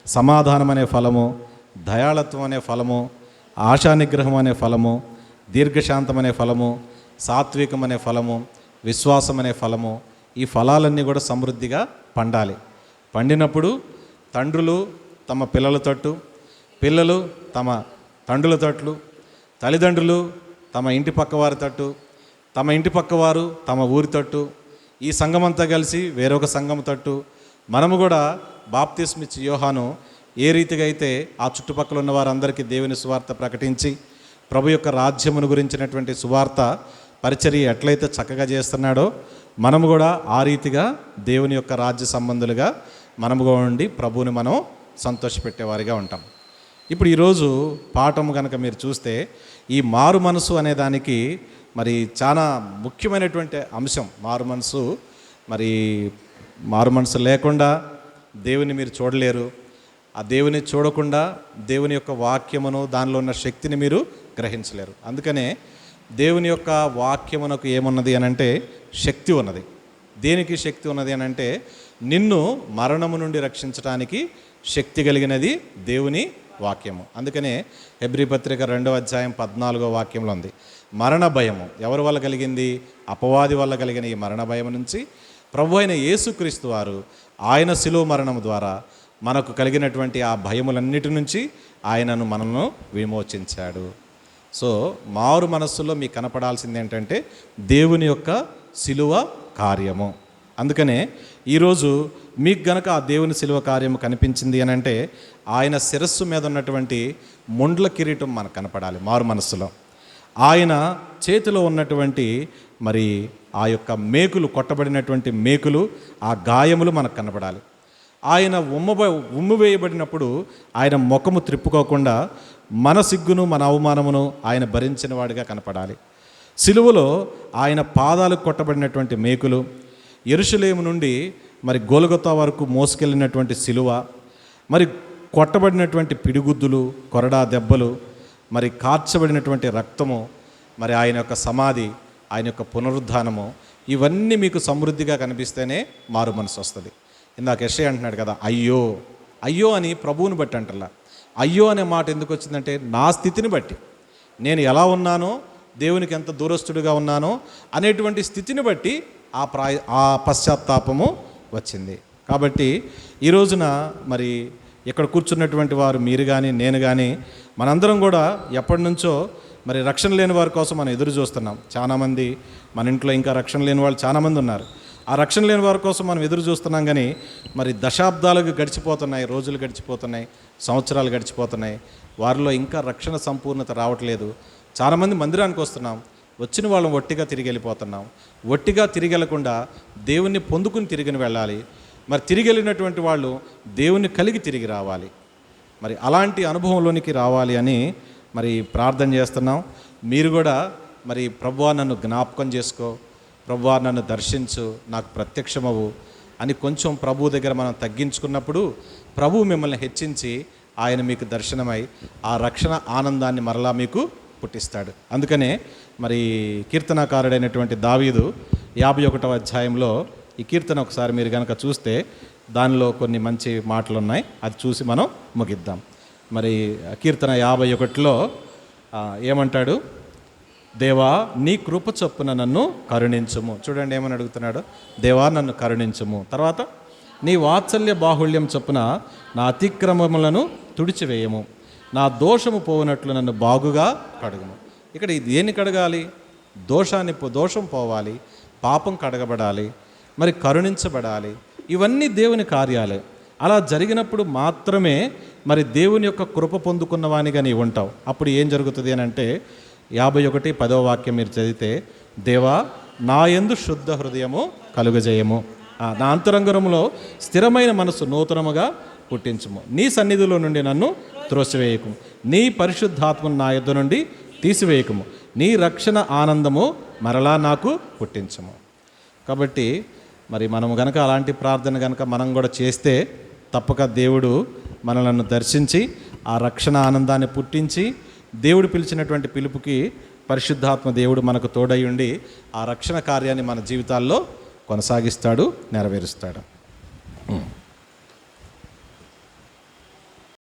[SPEAKER 2] సమాధానం అనే ఫలము, దయాళత్వం అనే ఫలము, ఆశానిగ్రహం అనే ఫలము, దీర్ఘశాంతం అనే ఫలము, సాత్వికం అనే ఫలము, విశ్వాసం అనే ఫలము, ఈ ఫలాలన్నీ కూడా సమృద్ధిగా పండాలి. పండినప్పుడు తండ్రులు తమ పిల్లల తట్టు, పిల్లలు తమ తండ్రుల తట్లు, తల్లిదండ్రులు తమ ఇంటి పక్కవారి తట్టు, తమ ఇంటి పక్కవారు తమ ఊరి తట్టు, ఈ సంఘమంతా కలిసి వేరొక సంఘం తట్టు, మనము కూడా బాప్తిస్మిచ్చి యోహాను ఏ రీతిగా అయితే ఆ చుట్టుపక్కల ఉన్న వారందరికీ దేవుని సువార్త ప్రకటించి ప్రభు యొక్క రాజ్యమును గురించినటువంటి సువార్త పరిచర్య ఎట్లయితే చక్కగా చేస్తున్నాడో, మనము కూడా ఆ రీతిగా దేవుని యొక్క రాజ్య సంబంధులుగా మనముగా ఉండి ప్రభువుని మనం సంతోషపెట్టేవారిగా ఉంటాం. ఇప్పుడు ఈరోజు పాఠం కనుక మీరు చూస్తే, ఈ మారు మనసు అనే దానికి మరి చాలా ముఖ్యమైనటువంటి అంశం మారు మనసు. మరి మారు మనసు లేకుండా దేవుని మీరు చూడలేరు. ఆ దేవుని చూడకుండా దేవుని యొక్క వాక్యమును, దానిలో ఉన్న శక్తిని మీరు గ్రహించలేరు. అందుకనే దేవుని యొక్క వాక్యమునకు ఏమున్నది అని అంటే శక్తి ఉన్నది. దేనికి శక్తి ఉన్నది అని అంటే, నిన్ను మరణము నుండి రక్షించడానికి శక్తి కలిగినది దేవుని వాక్యము. అందుకనే హెబ్రీ పత్రిక 2:14 వాక్యంలో ఉంది, మరణ భయము ఎవరి వల్ల కలిగింది? అపవాది వల్ల కలిగిన ఈ మరణ భయం నుంచి ప్రభు అయిన యేసుక్రీస్తు వారు ఆయన శిలువ మరణము ద్వారా మనకు కలిగినటువంటి ఆ భయములన్నిటి నుంచి ఆయనను మనల్ని విమోచించాడు. సో మారు మనస్సులో మీకు కనపడాల్సింది ఏంటంటే దేవుని యొక్క శిలువ కార్యము. అందుకనే ఈరోజు మీకు గనక ఆ దేవుని శిలువ కార్యము కనిపించింది అని అంటే, ఆయన శిరస్సు మీద ఉన్నటువంటి ముండ్ల కిరీటం మనకు కనపడాలి మారు మనస్సులో. ఆయన చేతిలో ఉన్నటువంటి మరి ఆ యొక్క మేకులు, కొట్టబడినటువంటి మేకులు, ఆ గాయములు మనకు కనపడాలి. ఆయన ఉమ్మివేయబడినప్పుడు ఆయన ముఖము త్రిప్పుకోకుండా మన సిగ్గును, మన అవమానమును ఆయన భరించిన వాడిగా కనపడాలి. సిలువలో ఆయన పాదాలకు కొట్టబడినటువంటి మేకులు, యెరూషలేము నుండి మరి గొల్గొతా వరకు మోసుకెళ్ళినటువంటి సిలువ, మరి కొట్టబడినటువంటి పిడిగుద్దులు, కొరడా దెబ్బలు, మరి కార్చబడినటువంటి రక్తము, మరి ఆయన యొక్క సమాధి, ఆయన యొక్క పునరుద్ధానము, ఇవన్నీ మీకు సమృద్ధిగా కనిపిస్తేనే మారు మనసు వస్తుంది. ఇందాక యెషయా అంటున్నాడు కదా, అయ్యో అయ్యో అని ప్రభువుని బట్టి అంటలా. అయ్యో అనే మాట ఎందుకు వచ్చిందంటే, నా స్థితిని బట్టి, నేను ఎలా ఉన్నానో, దేవునికి ఎంత దూరస్తుడిగా ఉన్నానో అనేటువంటి స్థితిని బట్టి ఆ పశ్చాత్తాపము వచ్చింది. కాబట్టి ఈ రోజున మరి ఇక్కడ కూర్చున్నటువంటి వారు, మీరు కానీ నేను కానీ, మనందరం కూడా ఎప్పటి నుంచో మరి రక్షణ లేని వారి కోసం మనం ఎదురు చూస్తున్నాం. చాలామంది మన ఇంట్లో ఇంకా రక్షణ లేని వాళ్ళు చాలామంది ఉన్నారు. ఆ రక్షణ లేని వారి కోసం మనం ఎదురు చూస్తున్నాం. కానీ మరి దశాబ్దాలకు గడిచిపోతున్నాయి, రోజులు గడిచిపోతున్నాయి, సంవత్సరాలు గడిచిపోతున్నాయి, వారిలో ఇంకా రక్షణ సంపూర్ణత రావట్లేదు. చాలామంది మందిరానికి వస్తున్నాం, వచ్చిన వాళ్ళం ఒట్టిగా తిరిగి వెళ్ళిపోతున్నాం. ఒట్టిగా తిరిగి వెళ్ళకుండా దేవుణ్ణి పొందుకుని తిరిగి వెళ్ళాలి. మరి తిరిగి వెళ్ళినటువంటి వాళ్ళు దేవుణ్ణి కలిగి తిరిగి రావాలి. మరి అలాంటి అనుభవంలోనికి రావాలి అని మరి ప్రార్థన చేస్తున్నాం. మీరు కూడా మరి ప్రభువా నన్ను జ్ఞాపకం చేసుకో, ప్రభువా నన్ను దర్శించు, నాకు ప్రత్యక్షమవు అని కొంచెం ప్రభు దగ్గర మనం తగ్గించుకున్నప్పుడు ప్రభువు మిమ్మల్ని హెచ్చించి ఆయన మీకు దర్శనమై ఆ రక్షణ ఆనందాన్ని మరలా మీకు పుట్టిస్తాడు. అందుకనే మరి కీర్తనాకారుడైనటువంటి దావీదు 51వ అధ్యాయంలో ఈ కీర్తన ఒకసారి మీరు కనుక చూస్తే దానిలో కొన్ని మంచి మాటలు ఉన్నాయి, అది చూసి మనం ముగిద్దాం. మరి కీర్తన 51లో ఏమంటాడు? దేవా నీ కృప చొప్పున నన్ను కరుణించుము. చూడండి ఏమని అడుగుతున్నాడు, దేవా నన్ను కరుణించుము. తర్వాత నీ వాత్సల్య బాహుళ్యం చొప్పున నా అతిక్రమములను తుడిచివేయము. నా దోషము పోవునట్లు నన్ను బాగుగా కడుగుము. ఇక్కడ దేన్ని కడగాలి? దోషం పోవాలి, పాపం కడగబడాలి, మరి కరుణించబడాలి. ఇవన్నీ దేవుని కార్యాలే. అలా జరిగినప్పుడు మాత్రమే మరి దేవుని యొక్క కృప పొందుకున్నవానిగా నీవు ఉంటావు. అప్పుడు ఏం జరుగుతుంది అని అంటే 51:10 మీరు చదివితే, దేవా నా యందు శుద్ధ హృదయము కలుగజేయము, నా అంతరంగంలో స్థిరమైన మనసు నూతనముగా పుట్టించుము, నీ సన్నిధిలో నుండి నన్ను త్రోసివేయకుము, నీ పరిశుద్ధాత్మను నా యొద్ద నుండి తీసివేయకుము, నీ రక్షణ ఆనందము మరలా నాకు పుట్టించము. కాబట్టి మరి మనం గనక అలాంటి ప్రార్థన గనక మనం కూడా చేస్తే తప్పక దేవుడు మనలను దర్శించి ఆ రక్షణ ఆనందాన్ని పుట్టించి, దేవుడు పిలిచినటువంటి పిలుపుకి పరిశుద్ధాత్మ దేవుడు మనకు తోడై ఉండి ఆ రక్షణ కార్యాన్ని మన జీవితాల్లో కొనసాగిస్తాడు, నెరవేరుస్తాడు.